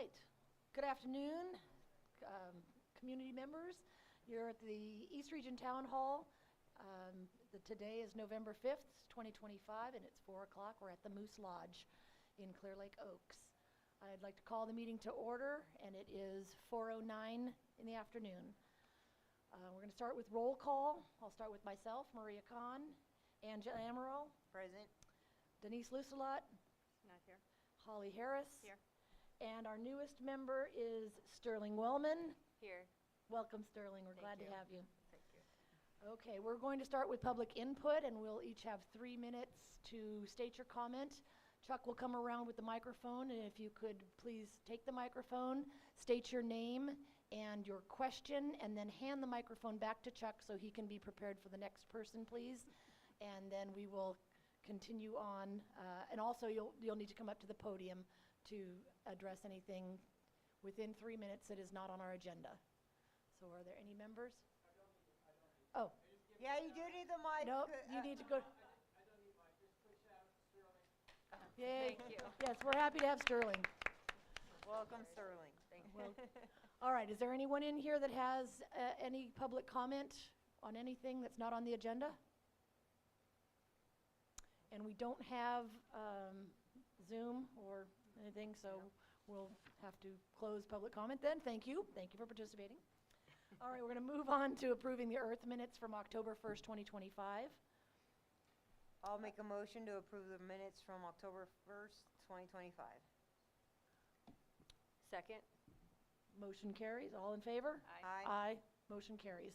right. Good afternoon, community members. You're at the East Region Town Hall. Today is November 5th, 2025, and it's 4 o'clock. We're at the Moose Lodge in Clear Lake Oaks. I'd like to call the meeting to order, and it is 4:09 in the afternoon. We're going to start with roll call. I'll start with myself, Maria Kahn, Angela Amaral, Present. Denise Lucelot, Not here. Holly Harris. Here. And our newest member is Sterling Wellman. Here. Welcome, Sterling. We're glad Thank to you. have you. Thank you. Okay, we're going to start with public input, and we'll each have 3 minutes to state your comment. Chuck will come around with the microphone, and if you could please take the microphone, state your name and your question, and then hand the microphone back to Chuck so he can be prepared for the next person, please. And then we will continue on. And also, you'll need to come up to the podium to address anything within 3 minutes that is not on our agenda. So are there any members? Oh. Yeah, you do need the mic. Nope, you need to go. Yay. Thank you. Yes, we're happy to have Sterling. Welcome, Sterling. Thank you. Well, all right, is there anyone in here that has any public comment on anything that's not on the agenda? And we don't have Zoom or anything, so we'll have to close public comment then. Thank you. Thank you for participating. All right, we're going to move on to approving the E.R.T.H minutes from October 1st, 2025. I'll make a motion to approve the minutes from October 1st, 2025. Second. Motion carries. All in favor? Aye. Aye. Motion carries.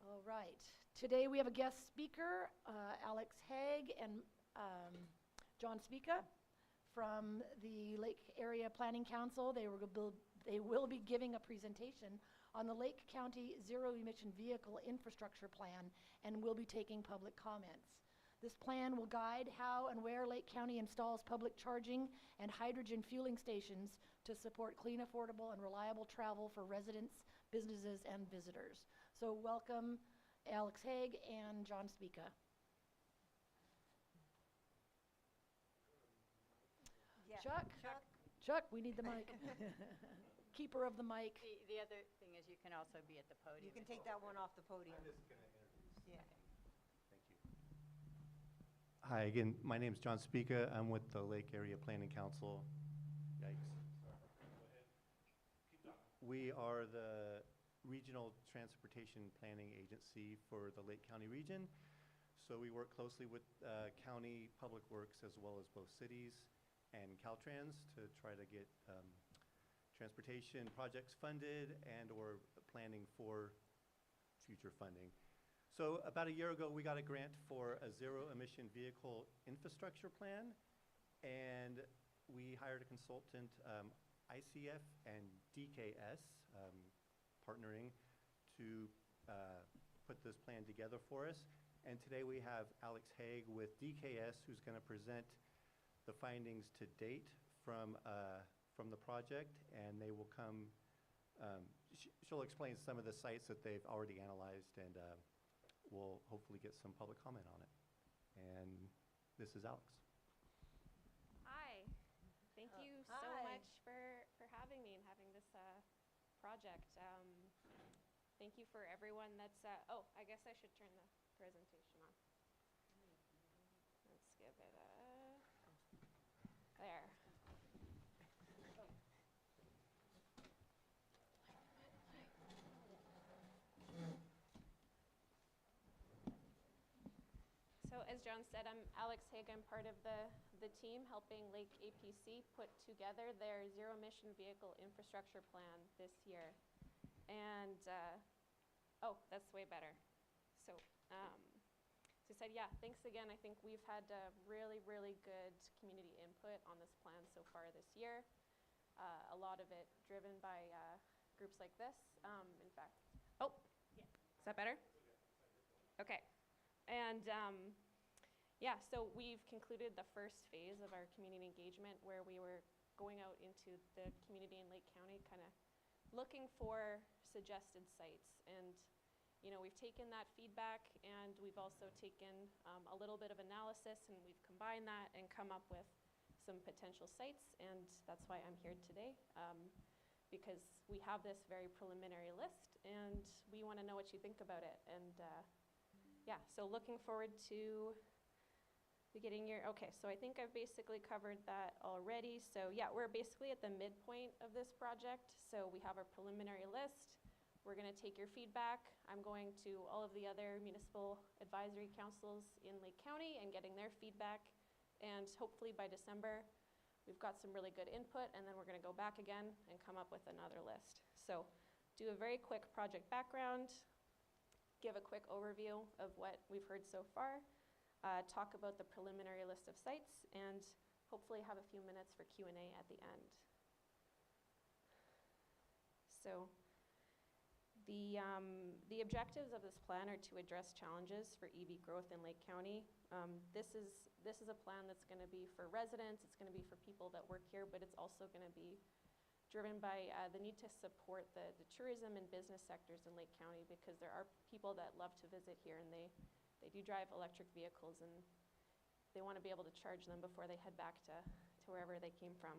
All right. Today we have a guest speaker, Alex Haig and John Spica from the Lake Area Planning Council. They will be giving a presentation on the Lake County Zero Emission Vehicle Infrastructure Plan and will be taking public comments. This plan will guide how and where Lake County installs public charging and hydrogen fueling stations to support clean, affordable, and reliable travel for residents, businesses, and visitors. So welcome Alex Haig and John Spica. Yeah. Chuck, we need the mic. Keeper of the mic. The other thing is you can also be at the podium. You can take that one off the podium. I'm just going to introduce. Yeah. Thank you. Hi, again, my name is John Spica. I'm with the Lake Area Planning Council. Yikes. We are the Regional Transportation Planning Agency for the Lake County region. So we work closely with county public works as well as both cities and Caltrans to try to get transportation projects funded and or planning for future funding. So about a year ago, we got a grant for a zero emission vehicle infrastructure plan, and we hired a consultant, ICF and DKS, partnering to put this plan together for us. And today we have Alex Haig with DKS, who's going to present the findings to date from the project, and they will come, she'll explain some of the sites that they've already analyzed, and we'll hopefully get some public comment on it. And this is Alex. Hi. Thank you so Hi. much for having me and having this project. Thank you for everyone that's, oh, I guess I should turn the presentation on. Let's give it a, there. So as John said, I'm Alex Haig. I'm part of the team helping Lake APC put together their zero emission vehicle infrastructure plan this year. And, oh, that's way better. So, as I said, yeah, thanks again. I think we've had really, really good community input on this plan so far this year. A lot of it driven by groups like this. In fact, oh, yeah. Is that better? Okay. And yeah, so we've concluded the first phase of our community engagement where we were going out into the community in Lake County, kind of looking for suggested sites. And, you know, we've taken that feedback and we've also taken a little bit of analysis, and we've combined that and come up with some potential sites, and that's why I'm here today, because we have this very preliminary list, and we want to know what you think about it. And yeah, so looking forward to getting your, okay, so I think I've basically covered that already. So yeah, we're basically at the midpoint of this project. So we have our preliminary list. We're going to take your feedback. I'm going to all of the other municipal advisory councils in Lake County and getting their feedback. And hopefully by December, we've got some really good input, and then we're going to go back again and come up with another list. So do a very quick project background, give a quick overview of what we've heard so far, talk about the preliminary list of sites, and hopefully have a few minutes for Q&A at the end. So the objectives of this plan are to address challenges for EV growth in Lake County. This is a plan that's going to be for residents, it's going to be for people that work here, but it's also going to be driven by the need to support the tourism and business sectors in Lake County, because there are people that love to visit here, and they do drive electric vehicles, and they want to be able to charge them before they head back to wherever they came from.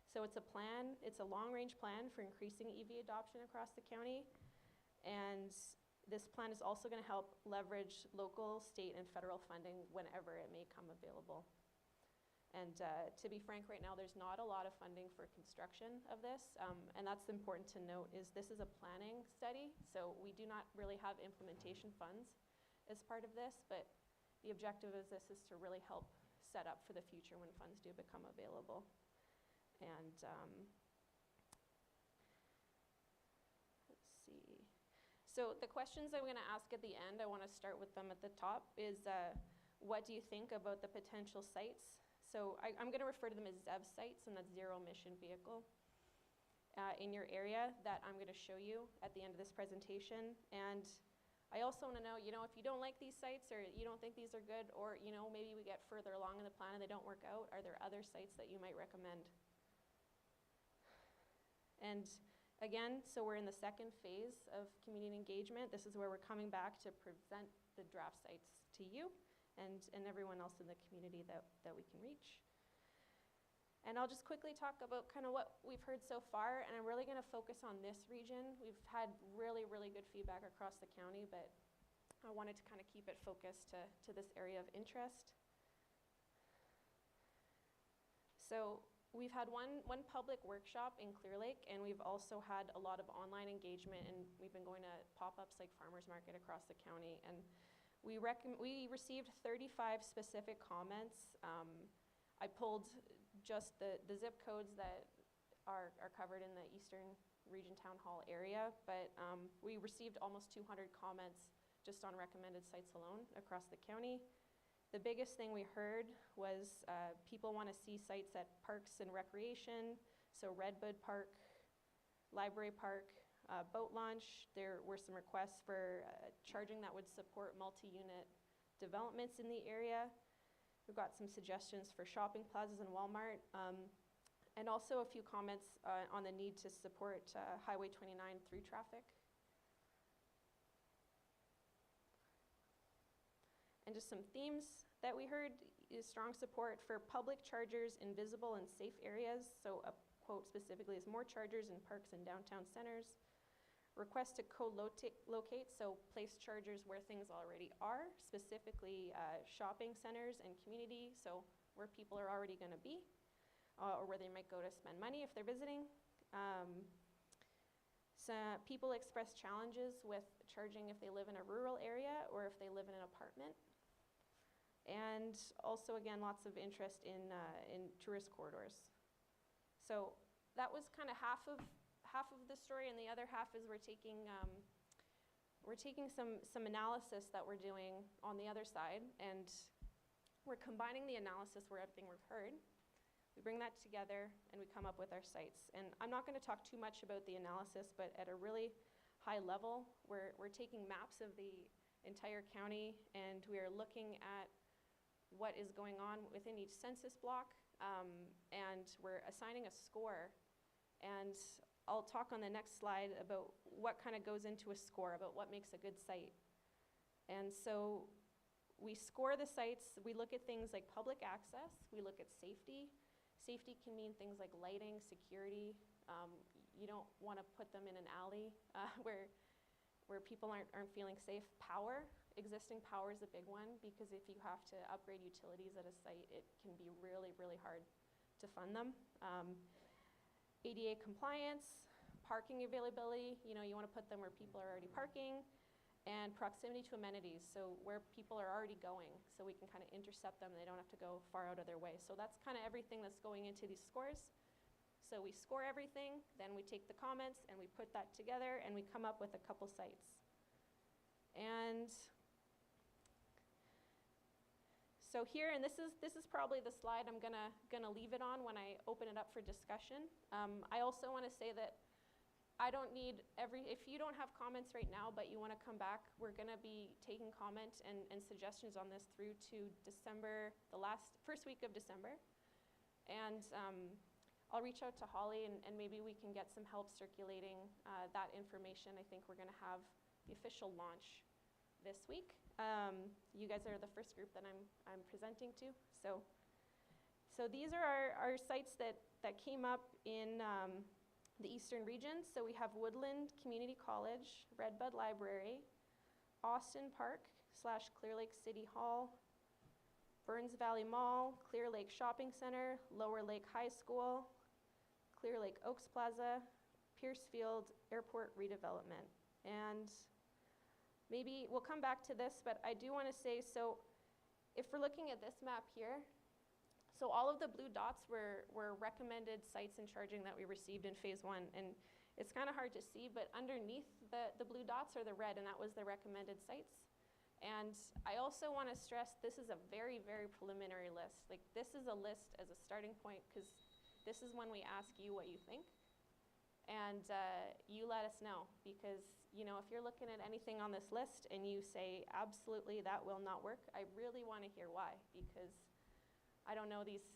So it's a plan, it's a long-range plan for increasing EV adoption across the county, and this plan is also going to help leverage local, state, and federal funding whenever it may come available. And to be frank, right now there's not a lot of funding for construction of this, and that's important to note. Is this is a planning study, so we do not really have implementation funds as part of this, but the objective of this is to really help set up for the future when funds do become available. And let's see. So the questions I'm going to ask at the end, I want to start with them at the top, is what do you think about the potential sites? So I'm going to refer to them as ZEV sites, and that's zero emission vehicle, in your area that I'm going to show you at the end of this presentation. And I also want to know, if you don't like these sites, or you don't think these are good, or, maybe we get further along in the plan and they don't work out, are there other sites that you might recommend? And again, so we're in the second phase of community engagement. This is where we're coming back to present the draft sites to you and everyone else in the community that we can reach. And I'll just quickly talk about kind of what we've heard so far, and I'm really going to focus on this region. We've had really, really good feedback across the county, but I wanted to kind of keep it focused to this area of interest. So we've had one public workshop in Clear Lake, and we've also had a lot of online engagement, and we've been going to pop-ups like Farmers Market across the county. And we received 35 specific comments. I pulled just the zip codes that are covered in the Eastern Region Town Hall area, but we received almost 200 comments just on recommended sites alone across the county. The biggest thing we heard was people want to see sites at parks and recreation, so Redwood Park, Library Park, boat launch. There were some requests for charging that would support multi-unit developments in the area. We've got some suggestions for shopping plazas and Walmart, and also a few comments on the need to support Highway 29 through traffic. And just some themes that we heard is strong support for public chargers in visible and safe areas. So a quote specifically is more chargers in parks and downtown centers. Request to co-locate, so place chargers where things already are, specifically shopping centers and community, so where people are already going to be, or where they might go to spend money if they're visiting. So people express challenges with charging if they live in a rural area or if they live in an apartment. And also, again, lots of interest in tourist corridors. So that was kind of half of the story, and the other half is we're taking some analysis that we're doing on the other side, and we're combining the analysis where everything we've heard. We bring that together, and we come up with our sites. And I'm not going to talk too much about the analysis, but at a really high level, we're taking maps of the entire county, and we are looking at what is going on within each census block, and we're assigning a score. And I'll talk on the next slide about what kind of goes into a score, about what makes a good site. And so we score the sites, we look at things like public access, we look at safety. Safety can mean things like lighting, security. You don't want to put them in an alley where people aren't feeling safe. Power, existing power is a big one, because if you have to upgrade utilities at a site, it can be really, really hard to fund them. ADA compliance, parking availability, you want to put them where people are already parking, and proximity to amenities, so where people are already going, so we can kind of intercept them, they don't have to go far out of their way. So that's kind of everything that's going into these scores. So we score everything, then we take the comments and we put that together and we come up with a couple sites. And so here, and this is probably the slide I'm gonna leave it on when I open it up for discussion. I also want to say that I don't need if you don't have comments right now, but you want to come back, we're gonna be taking comment and suggestions on this through to December, the first week of December. And I'll reach out to Holly and maybe we can get some help circulating that information. I think we're gonna have the official launch this week. You guys are the first group that I'm presenting to. So these are our sites that came up in the Eastern region. So we have Woodland Community College, Redbud Library, Austin Park / Clear Lake City Hall, Burns Valley Mall, Clear Lake Shopping Center, Lower Lake High School, Clear Lake Oaks Plaza, Piercefield Airport redevelopment. And maybe we'll come back to this, but I do want to say, so if we're looking at this map here, so all of the blue dots were recommended sites and charging that we received in phase 1. And it's kind of hard to see, but underneath the blue dots are the red, and that was the recommended sites. And I also want to stress this is a very, very preliminary list. Like, this is a list as a starting point, because this is when we ask you what you think. And you let us know, because if you're looking at anything on this list and you say, absolutely, that will not work, I really want to hear why, because I don't know these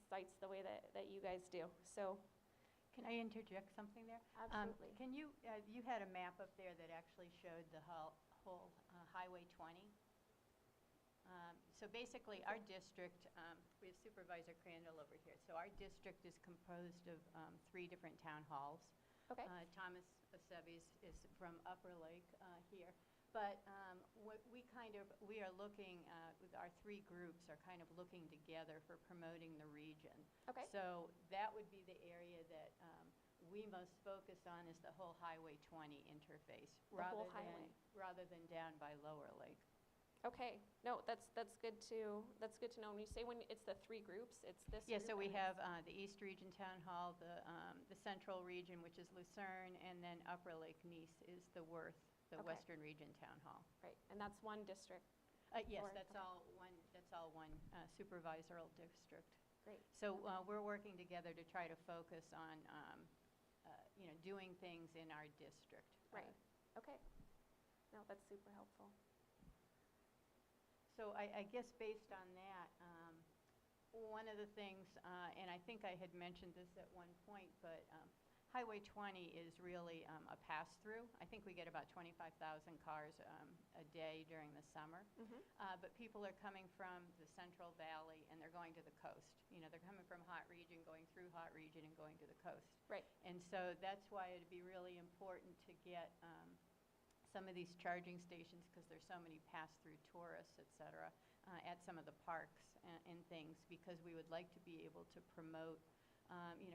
sites the way that you guys do. So, Can I interject something there? absolutely. Can you had a map up there that actually showed the whole Highway 20. So basically, our district, we have Supervisor Crandall over here. So our district is composed of 3 different town halls. Okay. Thomas Osebi's is from Upper Lake here. But what we are looking, with our 3 groups are kind of looking together for promoting the region. Okay. So that would be the area that we most focus on, is the whole Highway 20 interface. The whole highway. Rather than down by Lower Lake. Okay. No, that's good to know. When you say when it's the 3 groups, it's this. Yeah, group so we and have the East Region Town Hall, the Central Region, which is Lucerne, and then Upper Lake Nice is the Worth, the Okay. Western Region Town Hall. Right, and that's one district. Yes, Or- that's all one supervisoral district. Great. So we're working together to try to focus on, doing things in our district. Right. Okay. No, that's super helpful. So I guess based on that, one of the things, and I think I had mentioned this at one point, but Highway 20 is really a pass-through. I think we get about 25,000 cars a day during the summer. Mm-hmm. But people are coming from the Central Valley and they're going to the coast. They're coming from Hot Region, going through Hot Region and going to the coast. Right. And so that's why it'd be really important to get some of these charging stations, because there's so many pass-through tourists, et cetera, at some of the parks and things, because we would like to be able to promote,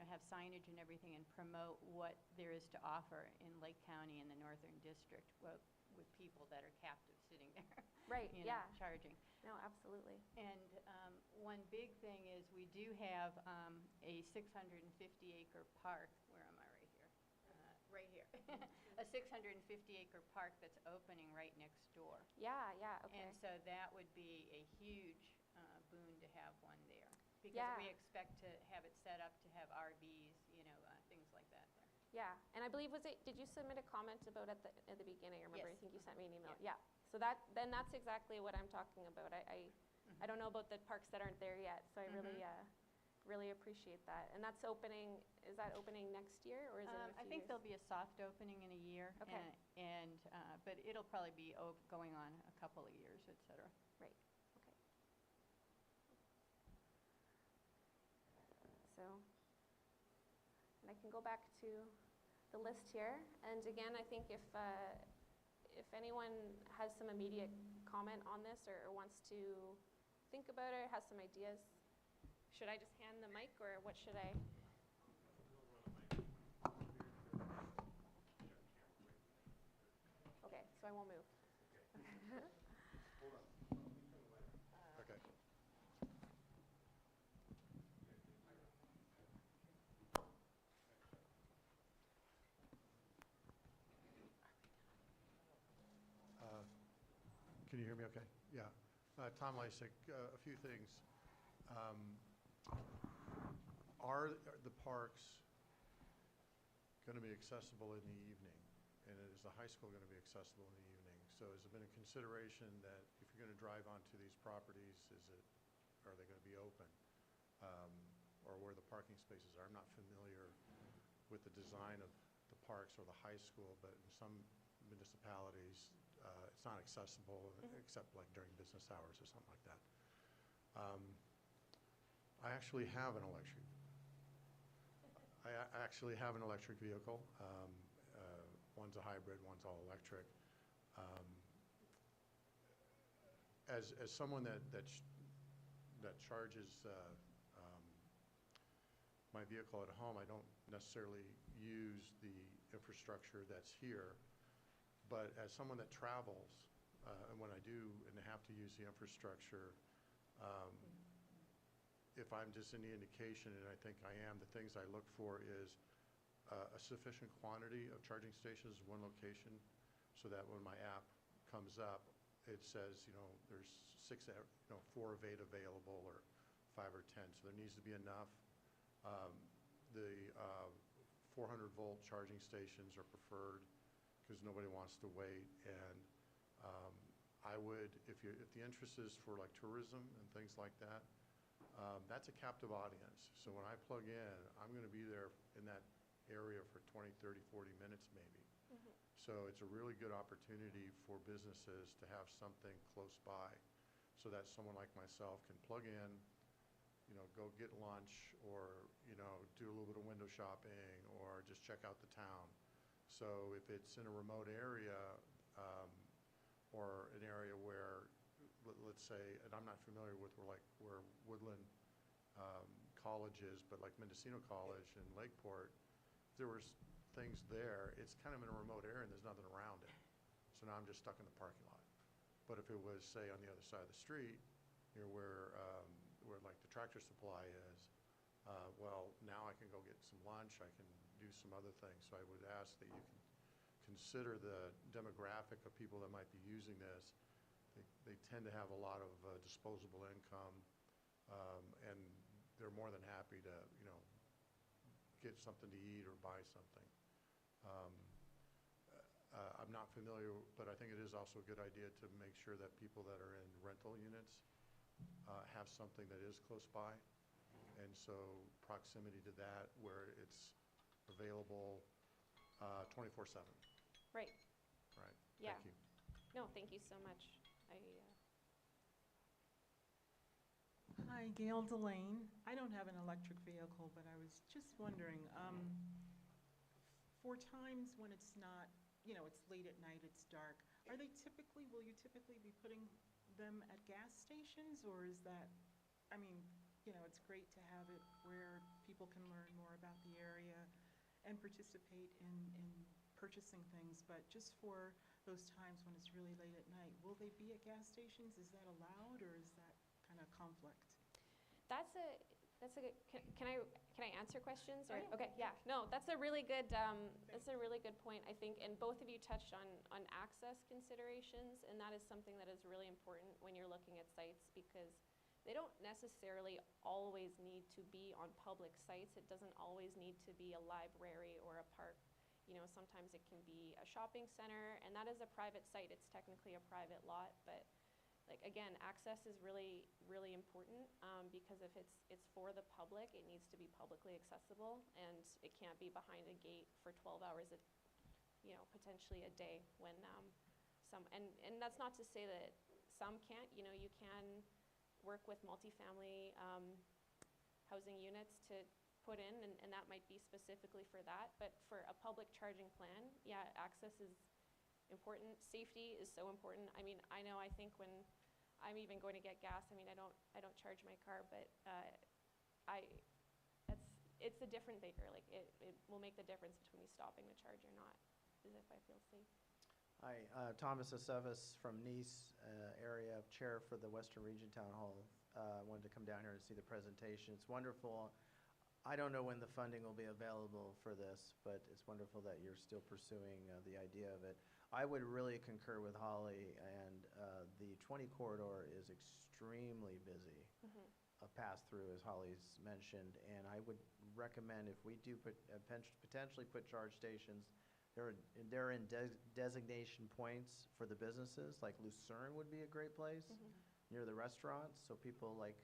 have signage and everything, and promote what there is to offer in Lake County and the Northern District with people that are captive sitting there. Right, yeah. Charging. No, absolutely. And one big thing is we do have a 650-acre park. Where am I? Right here. A 650-acre park that's opening right next door. Yeah, okay. And so that would be a huge boon to have one there. Because Yeah. we expect to have it set up to have RVs, things like that there. Yeah, and I believe, did you submit a comment about at the beginning? I remember, Yes. I think you sent me an email. Yeah. So that's exactly what I'm talking about. I don't know about the parks that aren't there yet, so I really appreciate that. And that's opening, is that opening next year, or is it in a few I think years? there'll be a soft opening in a year. Okay. But it'll probably be going on a couple of years, et cetera. Right. can go back to the list here. And again, I think if anyone has some immediate comment on this or wants to think about it, has some ideas, should I just hand the mic or what should I? Okay, so I won't move. Okay. Can you hear me okay? Yeah. Tom Lysick, a few things. Are the parks going to be accessible in the evening? And is the high school going to be accessible in the evening? So has it been a consideration that if you're going to drive onto these properties, are they going to be open? Or where the parking spaces are? I'm not familiar with the design of the parks or the high school, but in some municipalities, it's not accessible except like during business hours or something like that. I actually have an electric. I actually have an electric vehicle. One's a hybrid, one's all electric. As someone that charges my vehicle at home, I don't necessarily use the infrastructure that's here. But as someone that travels, and when I do and have to use the infrastructure, if I'm just any indication, and I think I am, the things I look for is a sufficient quantity of charging stations in one location so that when my app comes up, it says, there's 4 of 8 available or 5 or 10. So there needs to be enough. The 400-volt charging stations are preferred because nobody wants to wait. And I would, if the interest is for like tourism and things like that, that's a captive audience. So when I plug in, I'm going to be there in that area for 20, 30, 40 minutes maybe. So it's a really good opportunity for businesses to have something close by so that someone like myself can plug in, go get lunch or, do a little bit of window shopping or just check out the town. So if it's in a remote area or an area where, let's say, and I'm not familiar with where Woodland College is, but like Mendocino College and Lakeport, if there was things there, it's kind of in a remote area and there's nothing around it. So now I'm just stuck in the parking lot. But if it was, say, on the other side of the street, near where like the Tractor Supply is, well, now I can go get some lunch, I can do some other things. So I would ask that you can consider the demographic of people that might be using this. They tend to have a lot of disposable income, and they're more than happy to, get something to eat or buy something. I'm not familiar, but I think it is also a good idea to make sure that people that are in rental units have something that is close by. And so proximity to that where it's available 24/7. Right. Right. Yeah. Thank you. No, thank you so much. Hi, Gail Delane. I don't have an electric vehicle, but I was just wondering, for times when it's not, it's late at night, it's dark, will you typically be putting them at gas stations, or is that, it's great to have it where people can learn more about the area and participate in purchasing things, but just for those times when it's really late at night, will they be at gas stations? Is that allowed, or is that kind of conflict? That's a good. Can I answer questions? Or Oh, yeah. Okay, yeah. No, that's a really good point. I think, and both of you touched on access considerations, and that is something that is really important when you're looking at sites because they don't necessarily always need to be on public sites. It doesn't always need to be a library or a park. Sometimes it can be a shopping center, and that is a private site. It's technically a private lot, but again, access is really, really important because if it's for the public, it needs to be publicly accessible, and it can't be behind a gate for 12 hours, potentially a day when and that's not to say that some can't. You can work with multifamily housing units to put in, and that might be specifically for that. But for a public charging plan, yeah, access is important. Safety is so important. I mean, I know, I think when I'm even going to get gas, I mean, I don't charge my car, but it's a different thinker. Like, it will make the difference between me stopping to charge or not, is if I feel safe. Hi, Thomas Aceves from Nice area, chair for the Western Region Town Hall. Wanted to come down here and see the presentation. It's wonderful. I don't know when the funding will be available for this, but it's wonderful that you're still pursuing the idea of it. I would really concur with Holly, and the 20 corridor is extremely busy. A pass-through, as Holly's mentioned, and I would recommend if we do potentially put charge stations, they're in designation points for the businesses, like Lucerne would be a great place, near the restaurants, so people like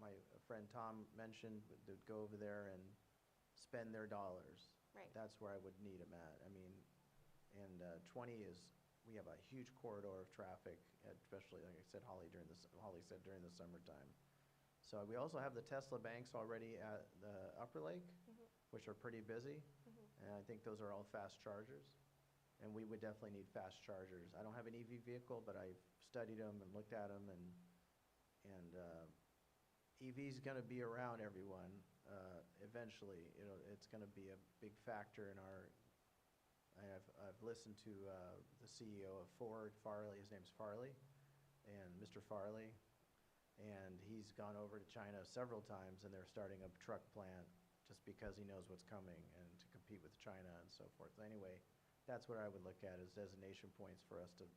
my friend Tom mentioned would go over there and spend their dollars. Right. That's where I would need them at. I mean, and 20 is, we have a huge corridor of traffic, especially, like I said, Holly said, during the summertime. So we also have the Tesla banks already at the Upper Lake, which are pretty busy. And I think those are all fast chargers. And we would definitely need fast chargers. I don't have an EV vehicle, but I've studied them and looked at them. And EV's going to be around, everyone, eventually. It's going to be a big factor in our... I've listened to the CEO of Ford, Farley. His name's Farley, and Mr. Farley. And he's gone over to China several times, and they're starting a truck plant just because he knows what's coming and to compete with China and so forth. Anyway, that's what I would look at as designation points for us to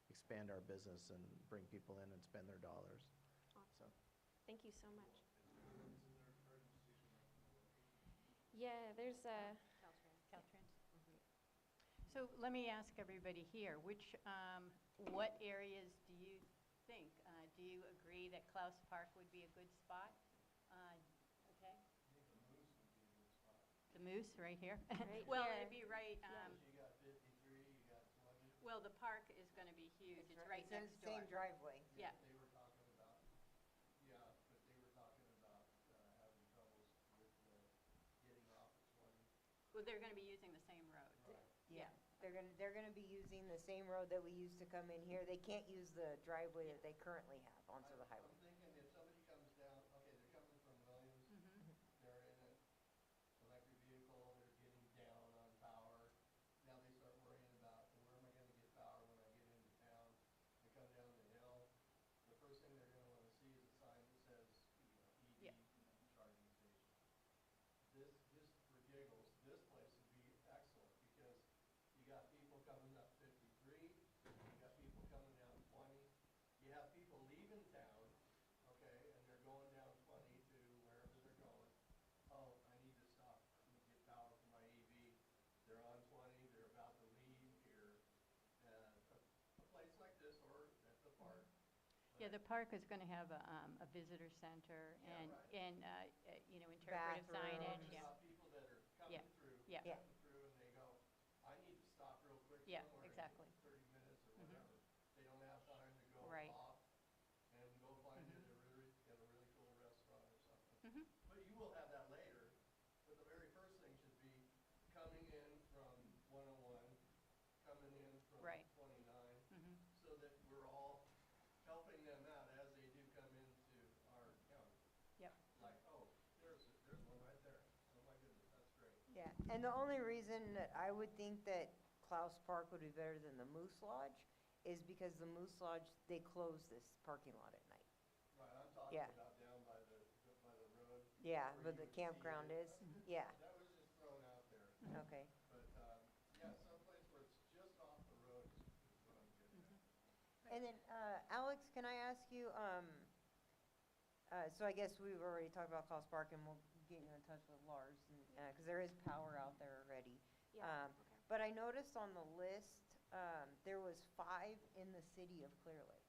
expand our business and bring people in and spend their dollars. Awesome. Thank you so much. Yeah, there's a... Caltrans. So let me ask everybody here, what areas do you think? Do you agree that Klaus Park would be a good spot? Okay. The Moose right here? Right Well, here. it'd be right, You got 53, you got 20. well, the park is going to be huge. It's right It's in next the door. same driveway. Yeah. They were talking about, yeah, but they were talking about having troubles with getting off at 20. Well, they're going to be using the same road. Right. Yeah. They're gonna be using the same road that we used to come in here. They can't use the driveway that they currently have onto the highway. I'm thinking if somebody comes down, okay, they're coming from Williams, they're in an electric vehicle, they're getting down on power. Now they start worrying about, well, where am I gonna get power when I get into town? I come down the hill, the first thing they're gonna wanna see is a sign that says, EV Yeah. charging station. Just for giggles, this place would be excellent, because you got people coming up 53, you got people coming down 20, you have people leaving town, okay, and they're going down 20 to wherever they're going. Oh, I need to stop and get power for my EV. They're on 20, they're about to leave here. A place like this or at the park. Yeah, the park is going to have a visitor center Yeah, and, right. and interpretive Bathroom. signage. Talking Yeah. about people that are coming Yeah. through, Yeah. Yeah. cutting through, and they go, I need to stop real quick Yeah, somewhere in exactly. 30 minutes or whatever. They don't have time to go Right. off and go find it at a really cool restaurant or something. Mhm. But you will have that later, but the very first thing should be coming in from 101, coming in from Right. 29, Mhm. so that we're all helping them out as they do come into our county. Yep. Like, oh, there's one right there. Oh my goodness, that's great. Yeah, and the only reason that I would think that Klaus Park would be better than the Moose Lodge is because the Moose Lodge, they close this parking lot at night. Right, I'm talking Yeah. about down by the road. Yeah, where but you the would see campground it. is, yeah, That was just thrown out there. okay. But, yeah, someplace where it's just off the road is what I'm getting at. And then, Alex, can I ask you, so I guess we've already talked about Klaus Park, and we'll get you in touch with Lars, because there is power out there already. Yeah, okay. But I noticed on the list, there was 5 in the city of Clear Lake.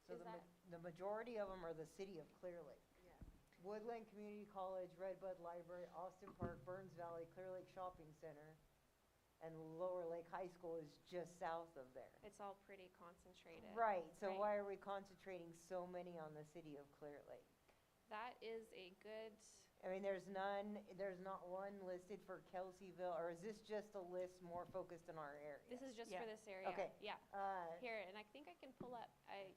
So Is that- the majority of them are the city of Clear Lake. Yeah. Woodland Community College, Redbud Library, Austin Park, Burns Valley, Clear Lake Shopping Center, and Lower Lake High School is just south of there. It's all pretty concentrated. Right, so Right. why are we concentrating so many on the city of Clear Lake? That is a good I mean, there's not one listed for Kelseyville, or is this just a list more focused in our area? This is just Yeah. for this area. Okay. Yeah. Uh, Here, and I think I can pull up, I've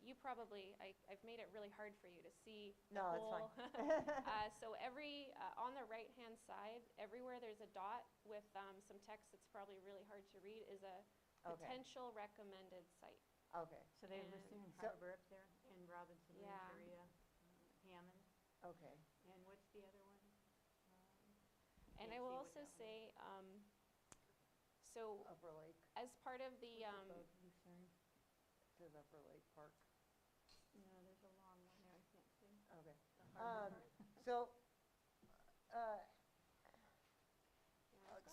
made it really hard for you to see the No, it's whole. fine. So on the right-hand side, everywhere there's a dot with some text that's probably really hard to read is a Okay. potential recommended site. Okay, So they're And- listed in So- Harbor up there, and Robinson, Yeah. Renteria, Hammond, okay. and what's the other one? And Can't I will see what also that one say, so Upper Lake, as part of the, Lucerne. says Upper Lake Park. No, there's a long one there, I can't see. Okay. The harbor part. So,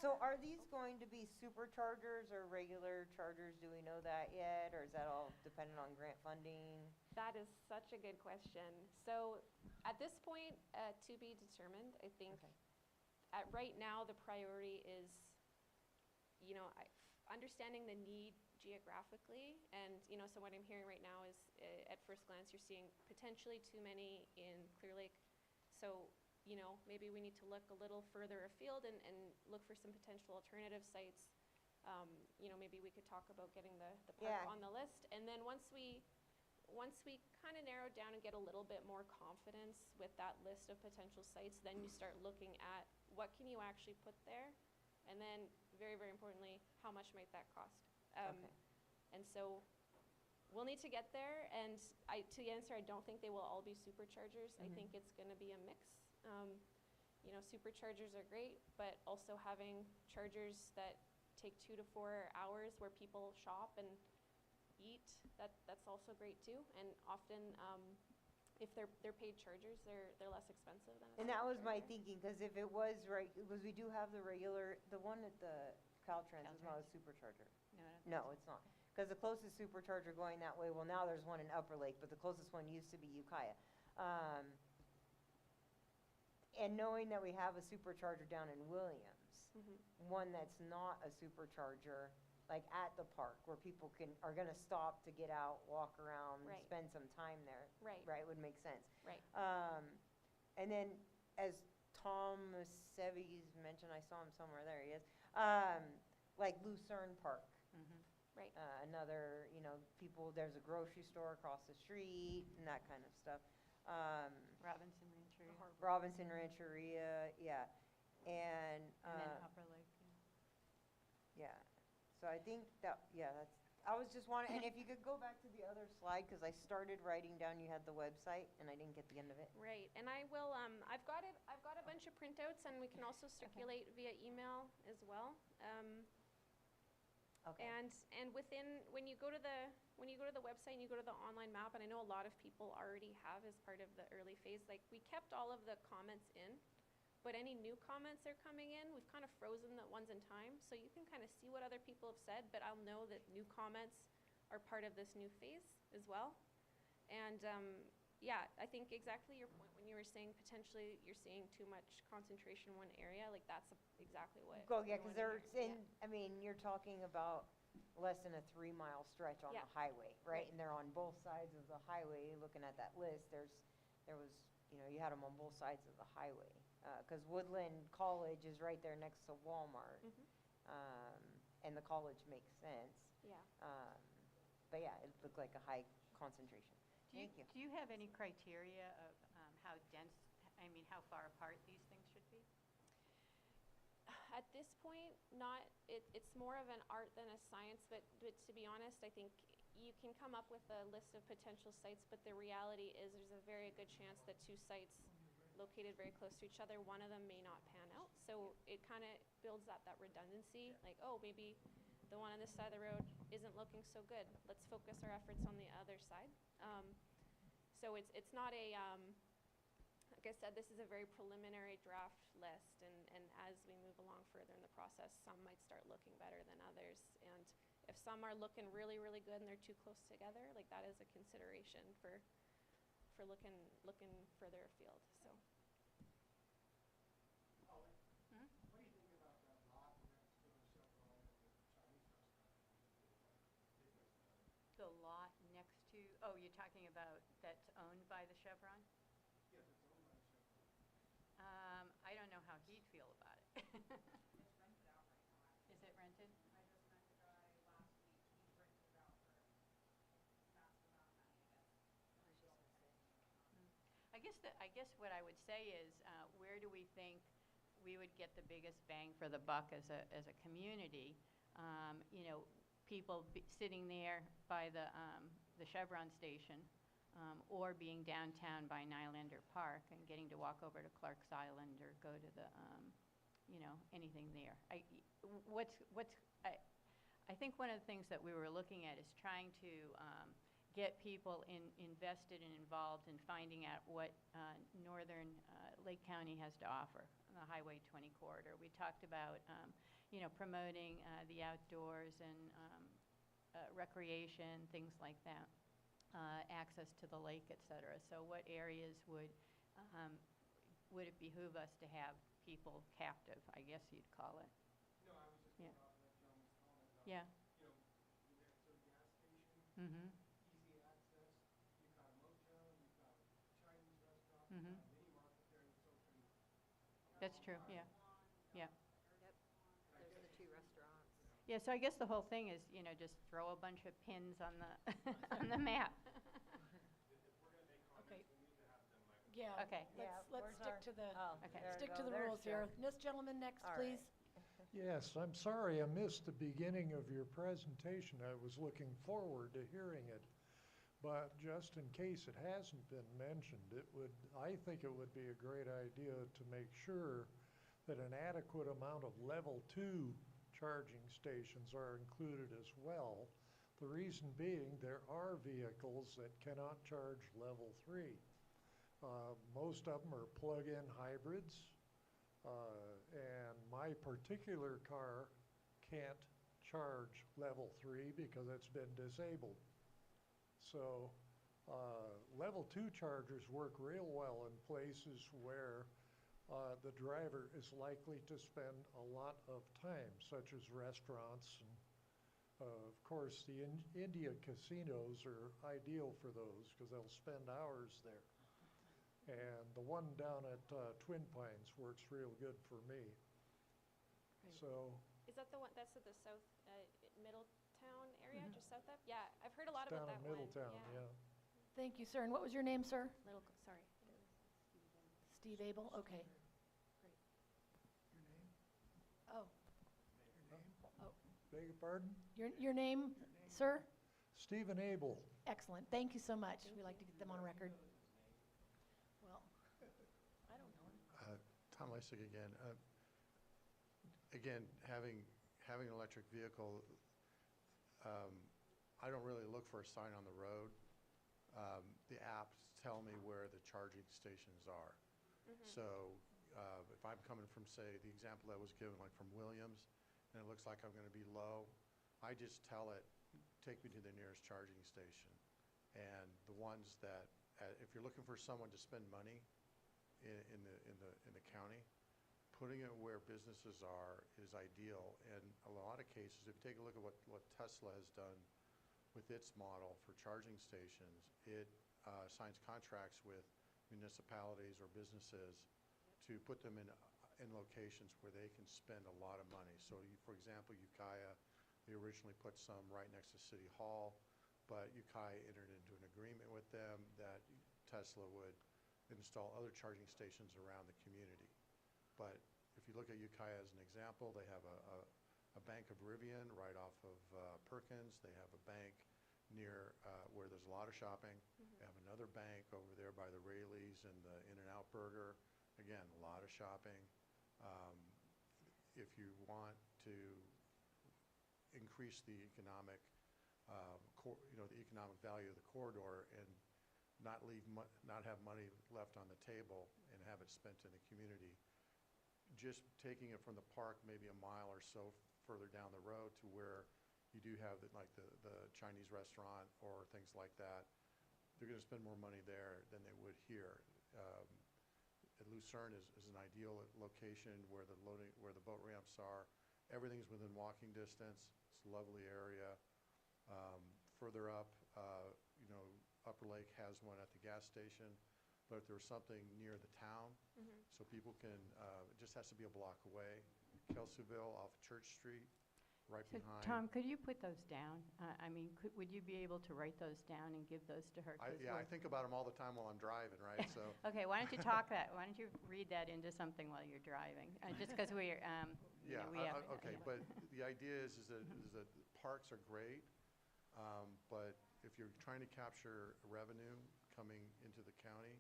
so are these going to be superchargers or regular chargers? Do we know that yet? Or is that all dependent on grant funding? that is such a good question. So at this point, to be determined, I think Okay. right now, the priority is, understanding the need geographically. And, so what I'm hearing right now is, at first glance, you're seeing potentially too many in Clear Lake. So, maybe we need to look a little further afield and look for some potential alternative sites. Maybe we could talk about getting the park Yeah. on the list. And then once we kind of narrow down and get a little bit more confidence with that list of potential sites, then you start looking at what can you actually put there, and then very, very importantly, how much might that cost? Okay. And so we'll need to get there, and to answer, I don't think they will all be superchargers. I think it's going to be a mix. Superchargers are great, but also having chargers that take 2 to 4 hours where people shop and eat, that's also great too. And often, if they're paid chargers, they're less expensive than a And that was my supercharger. thinking, because if it was right, because we do have the regular, the one at the Caltrans is not a supercharger. No, I don't think No, so. it's not. Because the closest supercharger going that way, well, now there's one in Upper Lake, but the closest one used to be Ukiah. And knowing that we have a supercharger down in Williams, Mhm. one that's not a supercharger, like at the park, where people are gonna stop to get out, walk around, Right. spend some time there. Right. Right, would make sense. Right. And then, as Tom Seves mentioned, I saw him somewhere, there he is, like Lucerne Park. Mhm. Right. Another, there's a grocery store across the street and that kind of stuff. Robinson, Renteria, Robinson Rancheria, yeah. And and then Upper Lake, yeah. yeah, so I think I was just wanting, and if you could go back to the other slide, because I started writing down, you had the website, and I didn't get the end of it. Right, and I will, I've got a bunch of printouts, and we can also circulate via email as well. Okay. And when you go to the website and you go to the online map, and I know a lot of people already have as part of the early phase, like, we kept all of the comments in, but any new comments that are coming in, we've kind of frozen the ones in time, so you can kind of see what other people have said, but I'll know that new comments are part of this new phase as well. And, I think exactly your point when you were saying potentially you're seeing too much concentration in one area, like, that's exactly what Go, we yeah, because wanna hear. I mean, you're talking about less than a 3-mile stretch on Yeah. the highway, right? Right. And they're on both sides of the highway, looking at that list, there was, you had them on both sides of the highway. Because Woodland College is right there next to Walmart, Mhm. and the college makes sense. Yeah. But yeah, it looked like a high concentration. Thank you. Do you have any criteria of how dense, how far apart these things should be? At this point, it's more of an art than a science, but to be honest, I think you can come up with a list of potential sites, but the reality is there's a very good chance that 2 sites located very close to each other, one of them may not pan out. So it kind of builds that redundancy, like, oh, maybe the one on this side of the road isn't looking so good. Let's focus our efforts on the other side. So it's not like I said, this is a very preliminary draft list, and as we move along further in the process, some might start looking better than others. And if some are looking really, really good and they're too close together, like, that is a consideration for looking further afield, so. The lot next to, oh, you're talking about that's owned by the Chevron? I guess what I would say is, where do we think we would get the biggest bang for the buck as a community? People sitting there by the Chevron station, or being downtown by Nylander Park and getting to walk over to Clark's Island or go to the, anything there. I think one of the things that we were looking at is trying to get people invested and involved in finding out what northern Lake County has to offer, the Highway 20 corridor. We talked about, promoting the outdoors and recreation, things like that, access to the lake, et cetera. So what areas would it behoove us to have people captive, I guess you'd call it? No, I was just Yeah. going off of that John was comment about, Yeah. New Mexico gas station, Mm-hmm. easy access. You've got a motel, you've got a Chinese restaurant, Mhm. you've got a mini market there that's open. That's true, yeah. Yeah. There's the two restaurants. Yeah, so I guess the whole thing is, just throw a bunch of pins on the, on the map. Okay. Yeah. Okay. Yeah, Let's where's stick our- to the, Oh, Okay. there we stick go. to the There's rules here. Joe. This gentleman next, All please. right. Yes, I'm sorry I missed the beginning of your presentation. I was looking forward to hearing it. But just in case it hasn't been mentioned, I think it would be a great idea to make sure that an adequate amount of level 2 charging stations are included as well. The reason being, there are vehicles that cannot charge level 3. Most of them are plug-in hybrids. And my particular car can't charge level 3 because it's been disabled. So level 2 chargers work real well in places where the driver is likely to spend a lot of time, such as restaurants. And of course, the Indian casinos are ideal for those because they'll spend hours there. And the one down at Twin Pines works real good for me. Great. So, Is that the one, that's at the south, Middletown area, just south of? Yeah, I've heard a lot it's about down that in one. Middletown, yeah. Thank you, sir. And what was your name, sir? Sorry. Steve Abel? Okay. Great. Oh, Beg your pardon? your name, sir? Stephen Abel. Excellent. Thank you so much. We like to get them on record. Well, I don't know. Tom Lysick again. Again, having an electric vehicle, I don't really look for a sign on the road. The apps tell me where the charging stations are. So if I'm coming from, say, the example that was given, like from Williams, and it looks like I'm going to be low, I just tell it, take me to the nearest charging station. And the ones that, if you're looking for someone to spend money in the county, putting it where businesses are is ideal. And a lot of cases, if you take a look at what Tesla has done with its model for charging stations, it signs contracts with municipalities or businesses to put them in locations where they can spend a lot of money. So, for example, Ukiah, they originally put some right next to City Hall, but Ukiah entered into an agreement with them that Tesla would install other charging stations around the community. But if you look at Ukiah as an example, they have a Bank of Rivian right off of Perkins. They have a bank near where there's a lot of shopping. They have another bank over there by the Rayleighs and the In-N-Out Burger. Again, a lot of shopping. If you want to increase the economic, the economic value of the corridor and not have money left on the table and have it spent in the community, just taking it from the park maybe a mile or so further down the road to where you do have the Chinese restaurant or things like that, they're going to spend more money there than they would here. Lucerne is an ideal location where the boat ramps are. Everything's within walking distance. It's a lovely area. Further up, Upper Lake has one at the gas station, but if there was something near the town, so people can, it just has to be a block away. Kelseyville off of Church Street, right So, behind. Tom, could you put those down? I mean, would you be able to write those down and give those to her? 'Cause Yeah, I think about them all the time while I'm driving, right? So, Okay, why don't you read that into something while you're driving? Just because we're, you yeah, know, we have. okay, but the idea is that parks are great, but if you're trying to capture revenue coming into the county,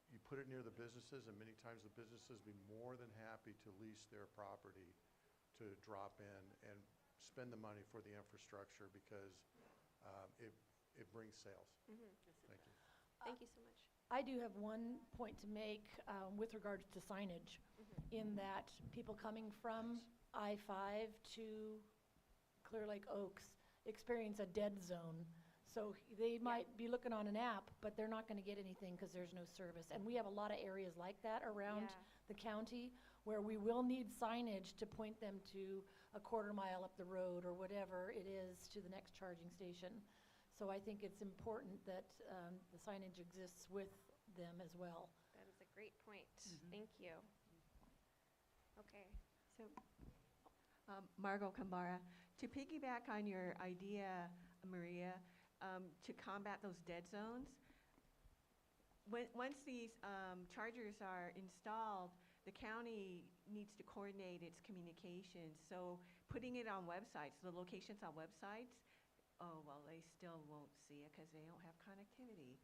you put it near the businesses, and many times the businesses be more than happy to lease their property to drop in and spend the money for the infrastructure because it brings sales. Thank you. Thank you so much. I do have one point to make with regards to signage, in that people coming from I-5 to Clear Lake Oaks experience a dead zone. So they might be looking on an app, but they're not going to get anything because there's no service. And we have a lot of areas like that around the county where we will need signage to point them to a quarter mile up the road or whatever it is to the next charging station. So I think it's important that the signage exists with them as well. That is a great point. Thank you. Okay. So, Margot Kambara, to piggyback on your idea, Maria, to combat those dead zones, once these chargers are installed, the county needs to coordinate its communications. So putting it on websites, the locations on websites, oh, well, they still won't see it because they don't have connectivity.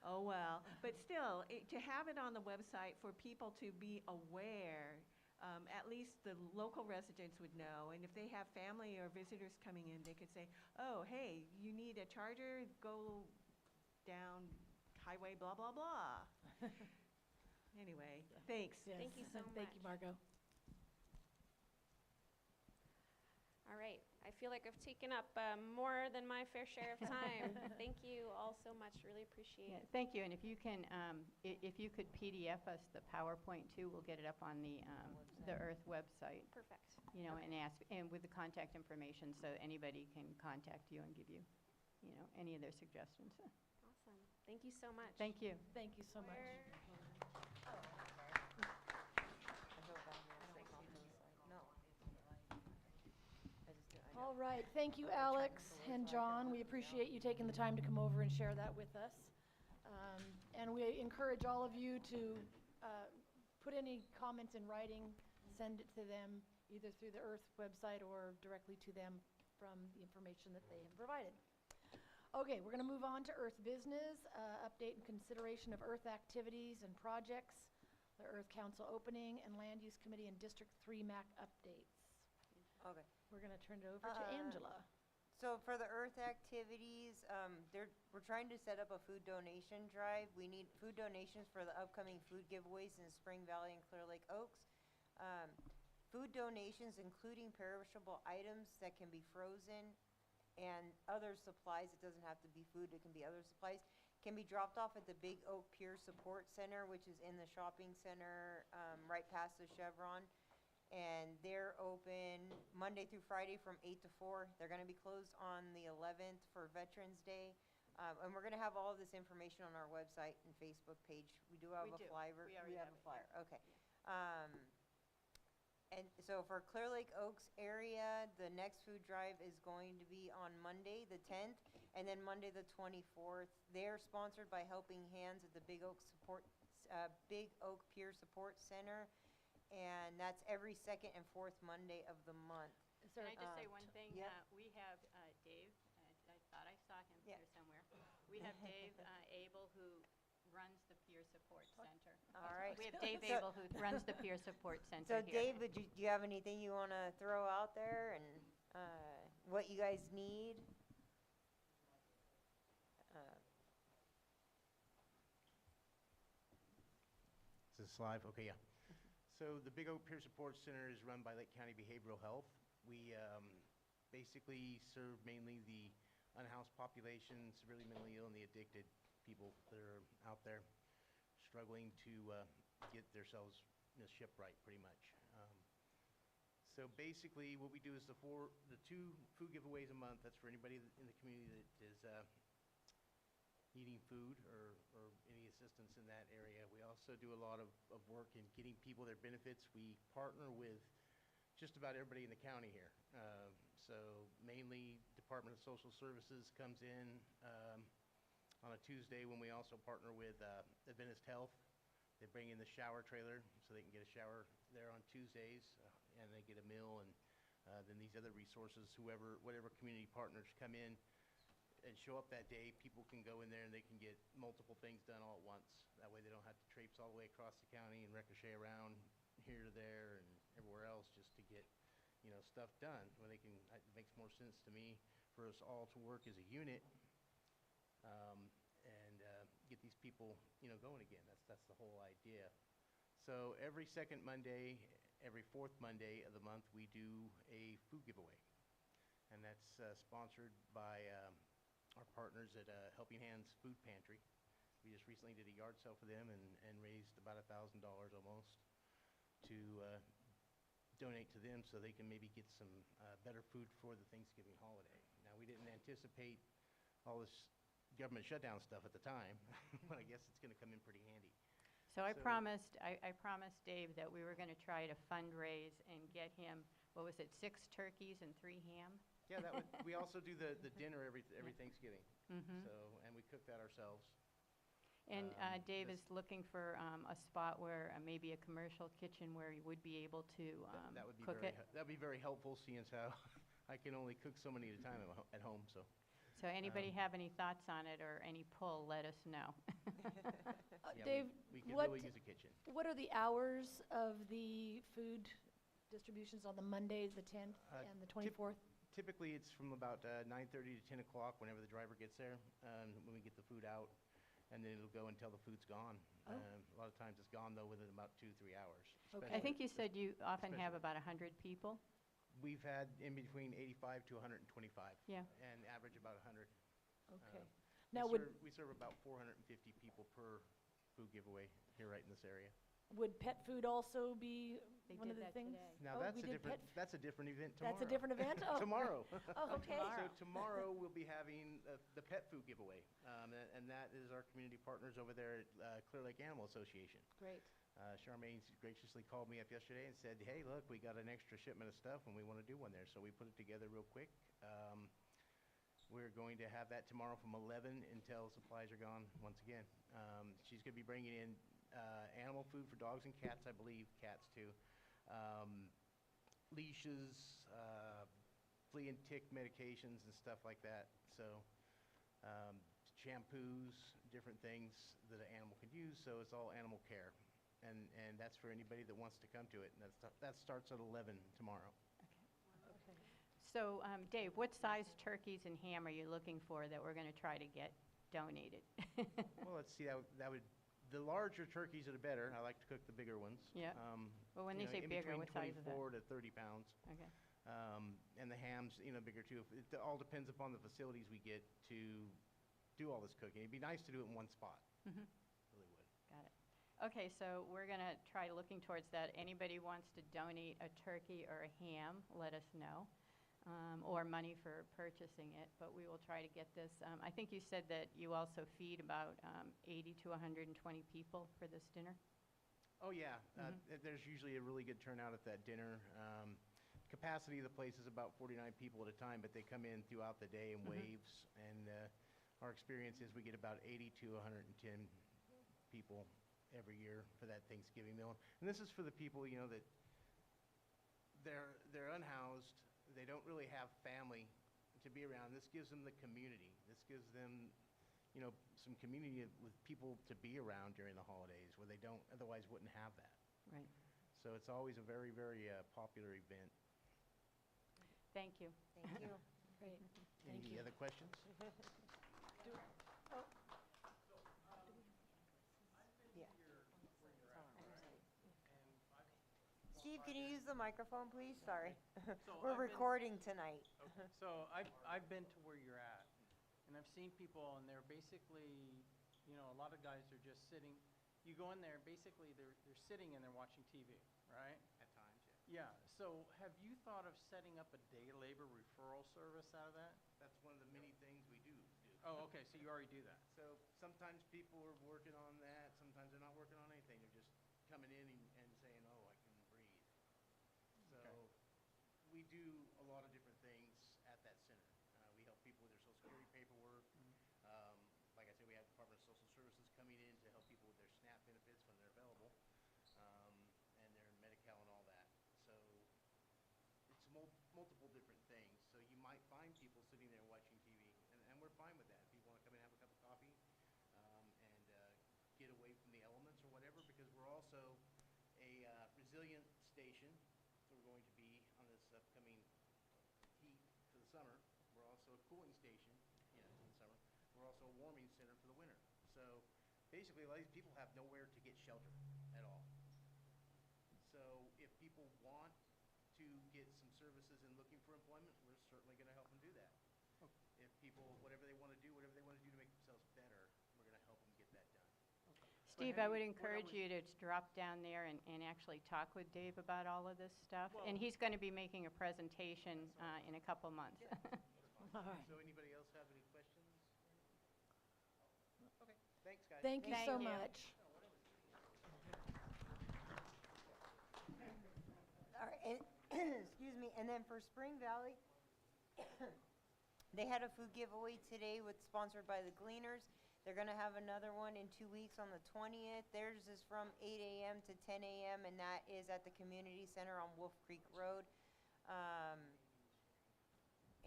Oh, well. But still, to have it on the website for people to be aware, at least the local residents would know. And if they have family or visitors coming in, they could say, oh, hey, you need a charger? Go down highway blah, blah, blah. Anyway, thanks. Yes. Thank you so Thank you, much. Margot. All right. I feel like I've taken up more than my fair share of time. Thank you all so much. Really appreciate it. thank you, and if you can, if you could PDF us the PowerPoint too, we'll get it up on the E.R.T.H website, Perfect. you know, and ask, and with the contact information, so anybody can contact you and give you, you know, any of their suggestions. Awesome. Thank you so much. Thank you. Thank you so much. All right, thank you, Alex and John. We appreciate you taking the time to come over and share that with us. And we encourage all of you to put any comments in writing, send it to them, either through the E.R.T.H website or directly to them from the information that they have provided. Okay, we're going to move on to E.R.T.H business, update and consideration of E.R.T.H activities and projects, the E.R.T.H Council opening, and Land Use Committee and District 3 MAC updates. Okay. We're going to turn it over to Angela. So for the E.R.T.H activities, we're trying to set up a food donation drive. We need food donations for the upcoming food giveaways in Spring Valley and Clear Lake Oaks. Food donations, including perishable items that can be frozen and other supplies, it doesn't have to be food, it can be other supplies, can be dropped off at the Big Oak Peer Support Center, which is in the shopping center right past the Chevron. And they're open Monday through Friday from 8 to 4. They're going to be closed on the 11th for Veterans Day. And we're going to have all of this information on our website and Facebook page. We do have a flyer. We have a flyer. Okay. And so for Clear Lake Oaks area, the next food drive is going to be on Monday, the 10th, and then Monday, the 24th. They're sponsored by Helping Hands at the Big Oak Peer Support Center. And that's every second and fourth Monday of the month. Can I just say one thing? Yep. We have Dave, I thought I saw him Yeah. here somewhere. We have Dave Abel, who runs the Peer Support Center. All right. We have Dave So- Abel, who runs the Peer Support Center So here. Dave, do you have anything you want to throw out there and what you guys need? Is this live? Okay, yeah. So the Big Oak Peer Support Center is run by Lake County Behavioral Health. We basically serve mainly the unhoused population, severely mentally ill, and the addicted people that are out there struggling to get themselves shipwright, pretty much. So basically, what we do is the 2 food giveaways a month. That's for anybody in the community that is needing food or any assistance in that area. We also do a lot of work in getting people their benefits. We partner with just about everybody in the county here. So mainly Department of Social Services comes in on a Tuesday when we also partner with Adventist Health. They bring in the shower trailer so they can get a shower there on Tuesdays, and they get a meal. And then these other resources, whatever community partners come in and show up that day, people can go in there and they can get multiple things done all at once. That way they don't have to traipse all the way across the county and ricochet around here to there and everywhere else just to get, stuff done. When they can, it makes more sense to me for us all to work as a unit, and get these people, going again. That's the whole idea. So every second Monday, every fourth Monday of the month, we do a food giveaway, and that's sponsored by our partners at Helping Hands Food Pantry. We just recently did a yard sale for them and raised about $1,000 almost to donate to them so they can maybe get some better food for the Thanksgiving holiday. Now, we didn't anticipate all this government shutdown stuff at the time, but I guess it's going to come in pretty handy. So I So- promised Dave that we were going to try to fundraise and get him, what was it, 6 turkeys and 3 ham? Yeah, we also do the dinner every Thanksgiving. Mhm. So, and we cook that ourselves. And Dave this- is looking for a spot where maybe a commercial kitchen where he would be able to That would be cook it. that'd be very helpful, seeing as how I can only cook so many at a time at home, so. So anybody have any thoughts on it or any pull, let us know. Yeah, Dave, we could what, really use a kitchen. what are the hours of the food distributions on the Monday, the 10th and the 24th? Typically, it's from about 9:30 to 10 o'clock whenever the driver gets there, when we get the food out, and then it'll go until the food's gone. Oh. A lot of times it's gone, though, within about 2-3 hours. Okay. I think you said you often have especially- about 100 people? We've had in between 85 to 125. Yeah. And average about 100. Okay. We Now, we serve about 450 people per food giveaway here right in this area. would pet food also be They one did of the that things? today. Now, Oh, that's we a did different, pet- that's a different event tomorrow. That's a different event? Oh. Tomorrow. Oh, okay. So tomorrow, we'll be having the pet food giveaway, and that is our community partners over there at Clear Lake Animal Association. Great. Charmaine graciously called me up yesterday and said, hey, look, we got an extra shipment of stuff and we want to do one there. So we put it together real quick. We're going to have that tomorrow from 11 until supplies are gone once again. She's going to be bringing in animal food for dogs and cats, I believe, cats too. Leashes, flea and tick medications and stuff like that. So shampoos, different things that an animal can use. So it's all animal care. And that's for anybody that wants to come to it. And that starts at 11 tomorrow. Okay. So Dave, what size turkeys and ham are you looking for that we're going to try to get donated? Well, let's see, that would, the larger turkeys are the better. I like to cook the bigger ones. Yeah. Well, when they say in bigger, between what size is that? 24 to 30 pounds. Okay. And the hams, bigger too. It all depends upon the facilities we get to do all this cooking. It'd be nice to do it in one spot. Mhm. Really would. Got it. Okay, so we're going to try looking towards that. Anybody wants to donate a turkey or a ham, let us know, or money for purchasing it, but we will try to get this. I think you said that you also feed about 80 to 120 people for this dinner? Oh, yeah. There's usually a really good turnout at that dinner. Capacity of the place is about 49 people at a time, but they come in throughout the day in waves. And our experience is we get about 80 to 110 people every year for that Thanksgiving meal. And this is for the people, that they're unhoused. They don't really have family to be around. This gives them the community. This gives them, some community with people to be around during the holidays where they don't otherwise wouldn't have that. Right. So it's always a very, very popular event. Thank you. Thank you. Great. Thank Any you. other questions? Yeah. Steve, can you use the microphone, please? Sorry. So We're I've been- recording tonight. Okay, so I've been to where you're at, and I've seen people, and they're basically, a lot of guys are just sitting. You go in there, basically, they're sitting and they're watching TV, right? At times, Yeah, so have you thought of setting up a day labor referral service out of that? That's one of the many things we do. Oh, okay, so you already do that. So sometimes people are working on that. Sometimes they're not working on anything. They're just coming in and saying, oh, I can breathe. So Okay. do a lot of different things at that center. We help people with their Social Security paperwork. Like I said, we have Department of Social Services coming in to help people with their SNAP benefits when they're available, and their Medi-Cal and all that. So it's multiple different things. So you might find people sitting there watching TV, and we're fine with that. If people want to come and have a cup of coffee, get away from the elements or whatever, because we're also a resilient station. So we're going to be on this upcoming heat for the summer. We're also a cooling station, in the summer. We're also a warming center for the winter. So basically, a lot of these people have nowhere to get shelter at all. So if people want to get some services and looking for employment, we're certainly going to help them do that. If people, whatever they want to do to make themselves better, we're going to help them get that done. Steve, I would encourage you to drop down there and actually talk with Dave about all of this stuff. And he's going to be making a presentation in a couple months. All right. So anybody else have any questions? Okay, thanks, guys. Thank you Thank so you. much. All right, excuse me, and then for Spring Valley, they had a food giveaway today sponsored by the Gleaners. They're gonna have another one in 2 weeks on the 20th. Theirs is from 8 a.m. to 10 a.m. and that is at the community center on Wolf Creek Road.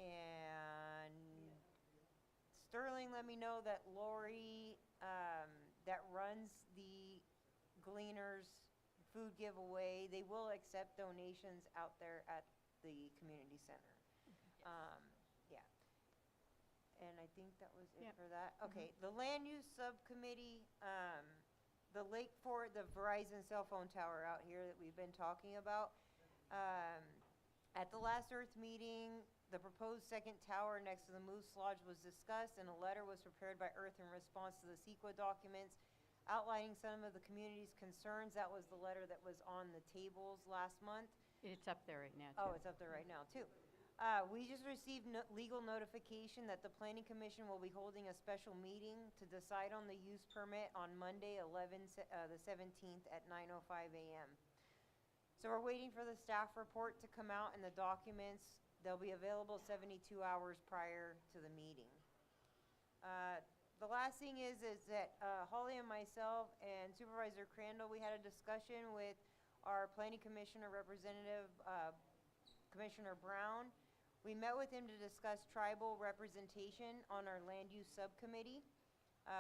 And Sterling let me know that Lori, that runs the Gleaners food giveaway, they will accept donations out there at the community center. Yeah. And I think that was it Yep. for that. Okay, the land use subcommittee, the the Verizon cell phone tower out here that we've been talking about. At the last Earth meeting, the proposed second tower next to the Moose Lodge was discussed, and a letter was prepared by Earth in response to the CEQA documents outlining some of the community's concerns. That was the letter that was on the tables last month. It's up there right now, too. Oh, it's up there right now, too. We just received legal notification that the Planning Commission will be holding a special meeting to decide on the use permit on Monday, the 17th at 9:05 a.m. So we're waiting for the staff report to come out and the documents. They'll be available 72 hours prior to the meeting. The last thing is that Holly and myself and Supervisor Crandall, we had a discussion with our Planning Commissioner representative, Commissioner Brown. We met with him to discuss tribal representation on our land use subcommittee.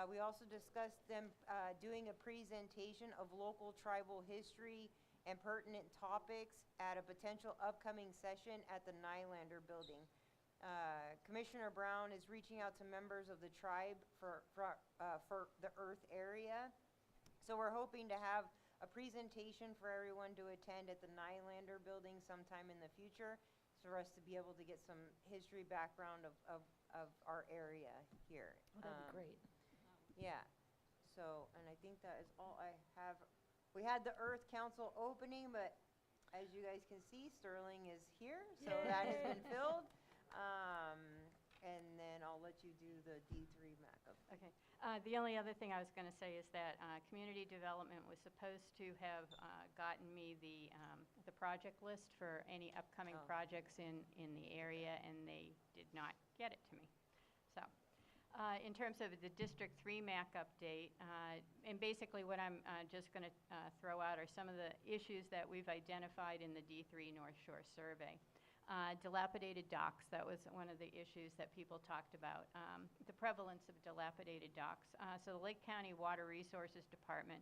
We also discussed them doing a presentation of local tribal history and pertinent topics at a potential upcoming session at the Nylander building. Commissioner Brown is reaching out to members of the tribe for the Earth area. So we're hoping to have a presentation for everyone to attend at the Nylander building sometime in the future, so for us to be able to get some history background of our area here. Oh, that'd be great. Yeah, so, and I think that is all I have. We had the Earth Council opening, but as you guys can see, Sterling is here, so that has been filled. And then I'll let you do the D3 MAC update. Okay. The only other thing I was going to say is that Community Development was supposed to have gotten me the project list for any upcoming projects in the area, and they did not get it to me. So, in terms of the District 3 MAC update, and basically what I'm just going to throw out are some of the issues that we've identified in the D3 North Shore survey. Dilapidated docks, that was one of the issues that people talked about. The prevalence of dilapidated docks. So the Lake County Water Resources Department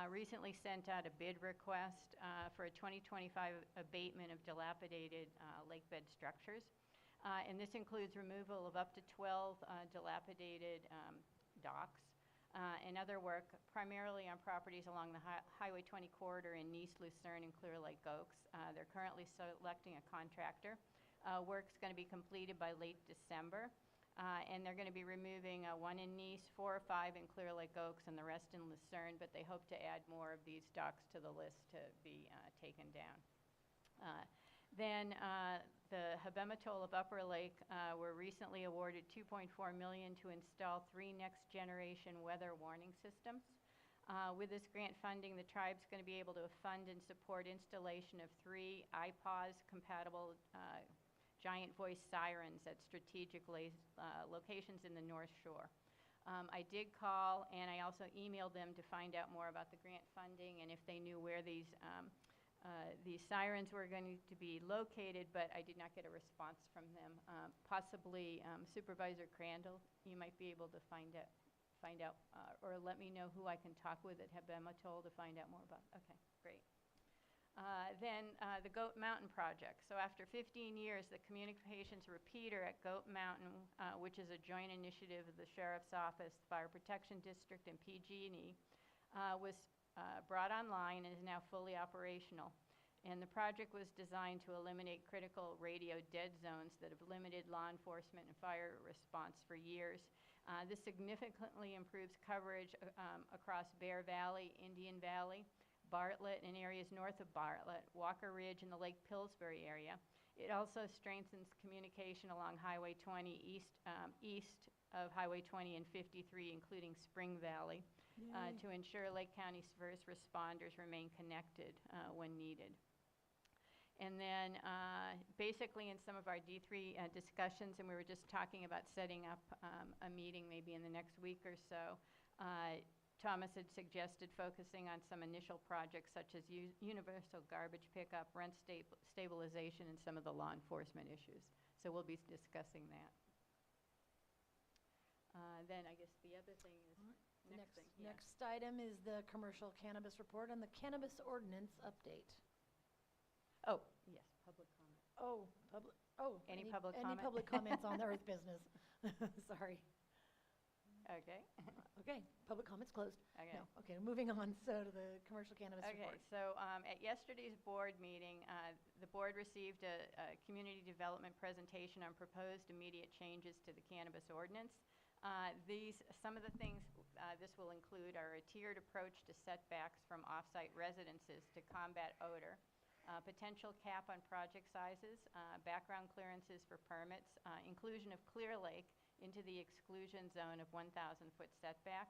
recently sent out a bid request for a 2025 abatement of dilapidated lakebed structures. And this includes removal of up to 12 dilapidated docks and other work primarily on properties along the Highway 20 corridor in Nice, Lucerne, and Clear Lake Oaks. They're currently selecting a contractor. Work's going to be completed by late December, and they're going to be removing one in Nice, 4 or 5 in Clear Lake Oaks, and the rest in Lucerne, but they hope to add more of these docks to the list to be taken down. Then the Habematole of Upper Lake were recently awarded $2.4 million to install 3 next-generation weather warning systems. With this grant funding, the tribe's going to be able to fund and support installation of 3 IPAWS-compatible giant voice sirens at strategic locations in the North Shore. I did call, and I also emailed them to find out more about the grant funding and if they knew where these sirens were going to be located, but I did not get a response from them. Possibly Supervisor Crandall, you might be able to find out, or let me know who I can talk with at Hebema Toll to find out more about. Okay, great. Then the Goat Mountain Project. So after 15 years, the communications repeater at Goat Mountain, which is a joint initiative of the Sheriff's Office, Fire Protection District, and PG&E, was brought online and is now fully operational. And the project was designed to eliminate critical radio dead zones that have limited law enforcement and fire response for years. This significantly improves coverage across Bear Valley, Indian Valley, Bartlett, and areas north of Bartlett, Walker Ridge, and the Lake Pillsbury area. It also strengthens communication along Highway 20 east of Highway 20 and 53, including Spring Valley, to ensure Lake County's first responders remain connected when needed. And then basically in some of our D3 discussions, and we were just talking about setting up a meeting maybe in the next week or so, Thomas had suggested focusing on some initial projects such as universal garbage pickup, rent stabilization, and some of the law enforcement issues. So we'll be discussing that. Then I guess the other thing is next thing. Yeah. Next item is the commercial cannabis report and the cannabis ordinance update. Oh, yes, public comment. Any public Any comment? public comments on the earth business? Sorry. Okay. Okay, public comments closed. Okay. No, okay, moving on, so to the commercial cannabis Okay, report. so at yesterday's board meeting, the board received a community development presentation on proposed immediate changes to the cannabis ordinance. Some of the things this will include are a tiered approach to setbacks from off-site residences to combat odor, potential cap on project sizes, background clearances for permits, inclusion of Clear Lake into the exclusion zone of 1,000-foot setback,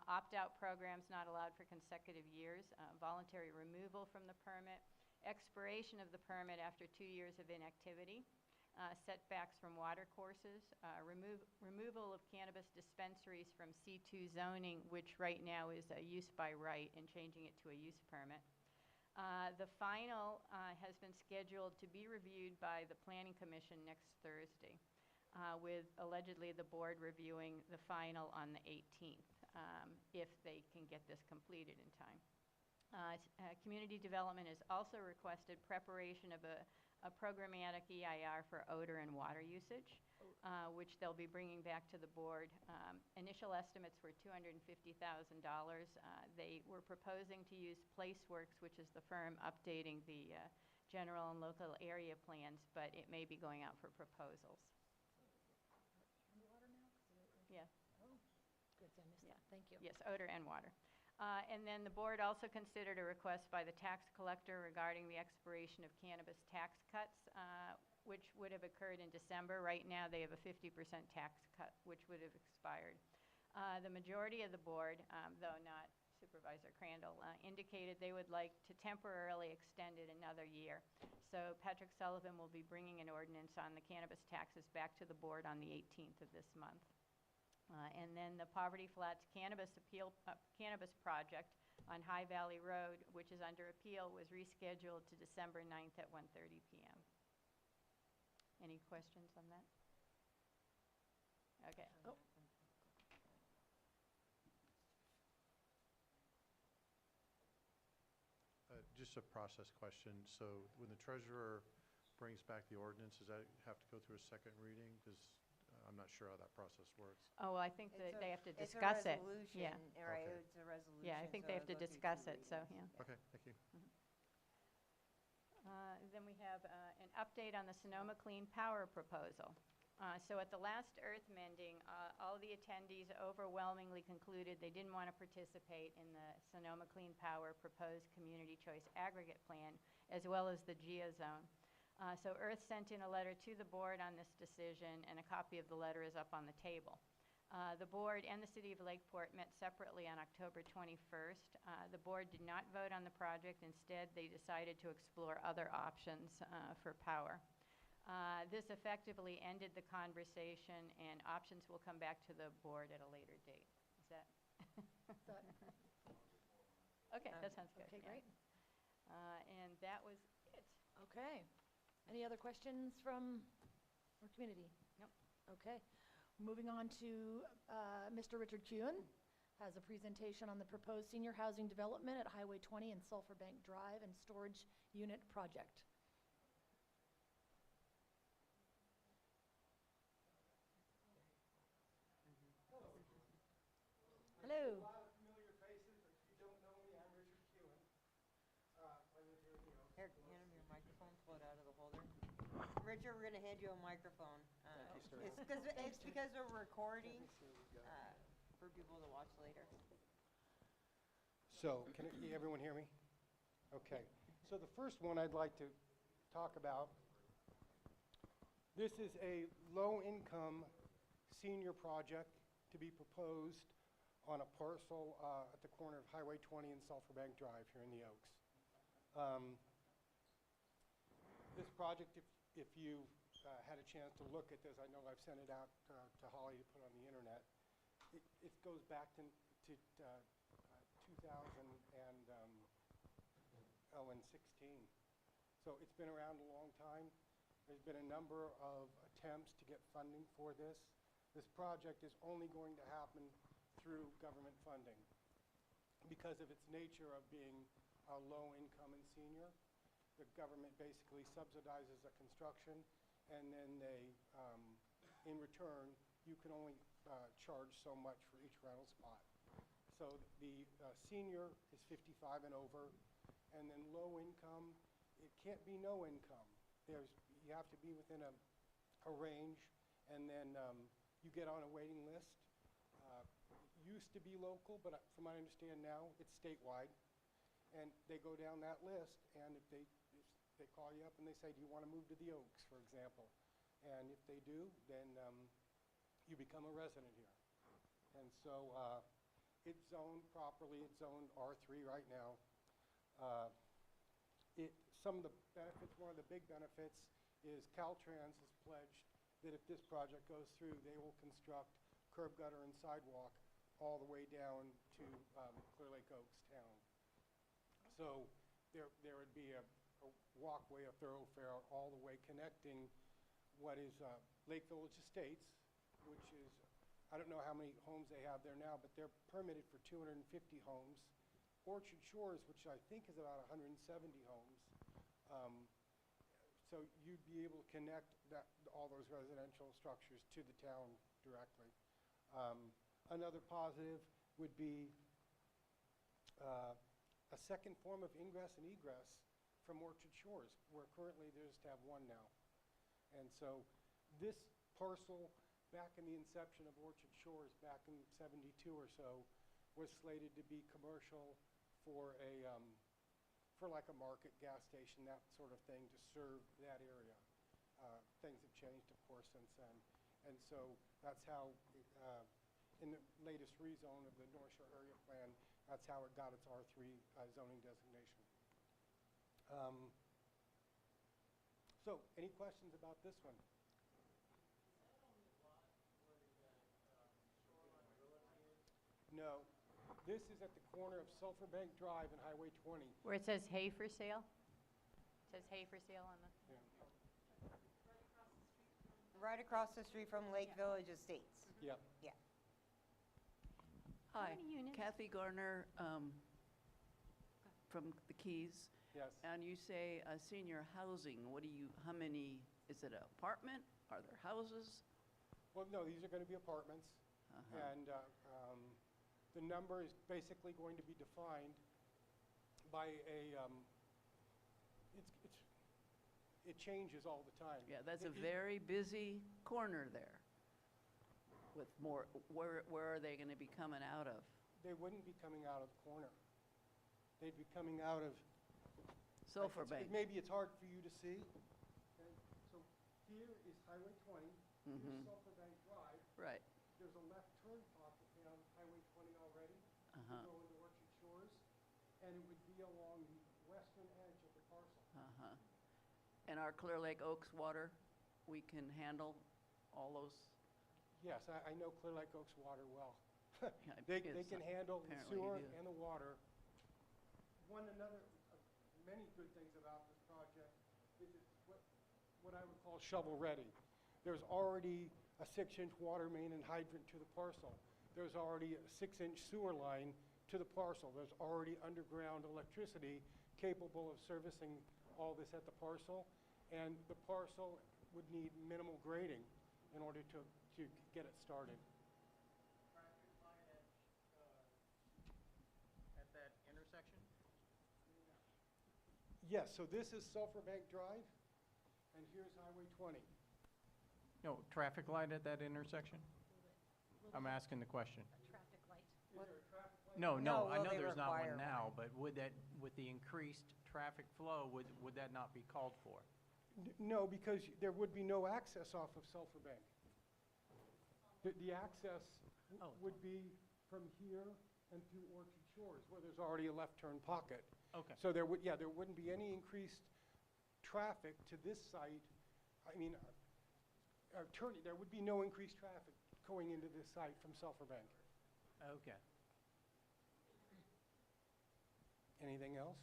opt-out programs not allowed for consecutive years, voluntary removal from the permit, expiration of the permit after 2 years of inactivity, setbacks from water courses, removal of cannabis dispensaries from C2 zoning, which right now is a use by right, and changing it to a use permit. The final has been scheduled to be reviewed by the Planning Commission next Thursday, with allegedly the board reviewing the final on the 18th, if they can get this completed in time. Community development has also requested preparation of a programmatic EIR for odor and water usage, which they'll be bringing back to the board. Initial estimates were $250,000. They were proposing to use PlaceWorks, which is the firm updating the general and local area plans, but it may be going out for proposals. Yeah. Oh, good, I missed that, thank you. Yes, odor and water. And then the board also considered a request by the tax collector regarding the expiration of cannabis tax cuts, which would have occurred in December. Right now, they have a 50% tax cut, which would have expired. The majority of the board, though not Supervisor Crandall, indicated they would like to temporarily extend it another year. So Patrick Sullivan will be bringing an ordinance on the cannabis taxes back to the board on the 18th of this month. And then the Poverty Flats cannabis project on High Valley Road, which is under appeal, was rescheduled to December 9th at 1:30 p.m. Any questions on that? Okay. Oh. Just a process question. So when the treasurer brings back the ordinance, does that have to go through a second reading? Because I'm not sure how that process works. Oh, I think that they have to It's a discuss it. resolution, Yeah. right, Okay. it's a resolution. Yeah, I think so they have to it'll go through discuss 2 it, so, readings. yeah. Okay, thank you. Then we have an update on the Sonoma Clean Power proposal. So at the last earth mending, all the attendees overwhelmingly concluded they didn't want to participate in the Sonoma Clean Power proposed community choice aggregate plan, as well as the GEO-zone. So Earth sent in a letter to the board on this decision, and a copy of the letter is up on the table. The board and the city of Lakeport met separately on October 21st. The board did not vote on the project. Instead, they decided to explore other options for power. This effectively ended the conversation, and options will come back to the board at a later date. Is that? Okay, that sounds good. Okay, yeah. great. And that was it. Okay. Any other questions from our community? Nope. Okay. Moving on to Mr. Richard Kuhn has a presentation on the proposed senior housing development at Highway 20 and Sulphur Bank Drive and Storage Unit Project. Hello. A lot of familiar faces, but if you don't know me, I'm Richard Kewen. I live here in the Oaks. Here, hand him your microphone, pull it out of the holder. Richard, we're gonna hand you a microphone. It's because we're recording, for people to watch later. So, can everyone hear me? Okay. So the first one I'd like to talk about, this is a low-income senior project to be proposed on a parcel at the corner of Highway 20 and Sulphur Bank Drive here in the Oaks. This project, if you had a chance to look at this, I know I've sent it out to Holly to put on the internet. It goes back to 2016. So it's been around a long time. There's been a number of attempts to get funding for this. This project is only going to happen through government funding because of its nature of being a low income and senior. The government basically subsidizes the construction, and then they, in return, you can only charge so much for each rental spot. So the senior is 55 and over, and then low income, it can't be no income. You have to be within a range, and then you get on a waiting list. Used to be local, but from what I understand now, it's statewide. And they go down that list, and if they call you up and they say, do you want to move to the Oaks, for example? And if they do, then you become a resident here. And so it's zoned properly. It's zoned R3 right now. Some of the benefits, one of the big benefits is Caltrans has pledged that if this project goes through, they will construct curb, gutter, and sidewalk all the way down to Clear Lake Oaks town. So there would be a walkway, a thoroughfare all the way connecting what is Lake Village Estates, which is, I don't know how many homes they have there now, but they're permitted for 250 homes. Orchard Shores, which I think is about 170 homes. So you'd be able to connect all those residential structures to the town directly. Another positive would be a second form of ingress and egress from Orchard Shores, where currently they just have one now. And so this parcel, back in the inception of Orchard Shores, back in '72 or so, was slated to be commercial for like a market, gas station, that sort of thing, to serve that area. Things have changed, of course, since then. And so that's how, in the latest rezone of the North Shore Area Plan, that's how it got its R3 zoning designation. So, any questions about this one? No. This is at the corner of Sulphur Bank Drive and Highway 20. Where it says hay for sale? It says hay for sale on the... Yeah. Right across the street from Lake Village Estates. Yep. Yeah. Hi, many units? Kathy Garner from the Keys. Yes. And you say senior housing. How many, is it an apartment? Are there houses? Well, no, these are going to be apartments. And the number is basically going to be defined by it changes all the time. Yeah, that's a very busy corner there with more, where are they going to be coming out of? They wouldn't be coming out of the corner. They'd be coming out of... Sulphur Bank. Maybe it's hard for you to see. Okay. So here is Highway 20. Here's Sulphur Bank Drive. Right. there's a left turn pocket down Highway 20 already. Uh-huh. To go into Orchard Shores, and it would be along the western edge of the parcel. Uh-huh. And our Clear Lake Oaks water, we can handle all those? Yes, I know Clear Lake Oaks water well. Yeah, They it's can handle the apparently sewer you do. and the water. Many good things about this project is it's what I would call shovel-ready. There's already a 6-inch water main and hydrant to the parcel. There's already a 6-inch sewer line to the parcel. There's already underground electricity capable of servicing all this at the parcel. And the parcel would need minimal grading in order to get it started. Traffic light at that intersection? Yes, so this is Sulphur Bank Drive, and here's Highway 20. No, traffic light at that intersection? I'm asking the question. A traffic light. Is there a traffic light? No, No, I well, know they there's not require one now, but would that, with the increased traffic flow, would that not be called for? No, because there would be no access off of Sulphur Bank. The access Oh. would be from here and through Orchard Shores, where there's already a left turn pocket. Okay. So there wouldn't be any increased traffic to this site. I mean, there would be no increased traffic going into this site from Sulphur Bank. Okay. Anything else?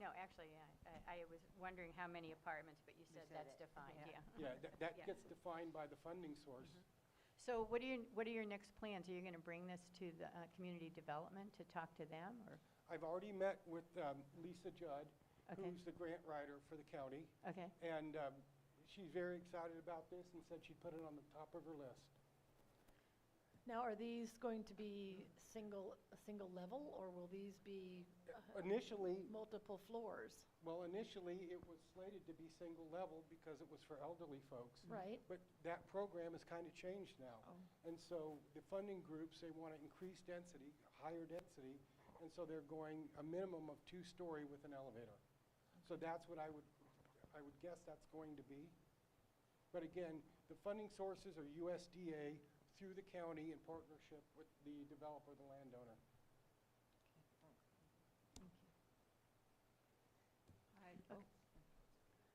No, actually, yeah, I was wondering how many apartments, but you said said that's it, defined, yeah. yeah. Yeah, that Yeah. gets defined by the funding source. So what are your next plans? Are you going to bring this to the community development to talk to them, or? I've already met with Lisa Judd, Okay. who's the grant writer for the county, Okay, and she's very excited about this and said she'd put it on the top of her list. Now, are these going to be a single level, or will these be Initially, multiple floors? initially, it was slated to be single level because it was for elderly folks. Right? But that program has kind of changed now. Oh. And so the funding groups, they want to increase density, higher density, and so they're going a minimum of 2-story with an elevator. So that's what I would guess that's going to be. But again, the funding sources are USDA through the county in partnership with the developer, the landowner.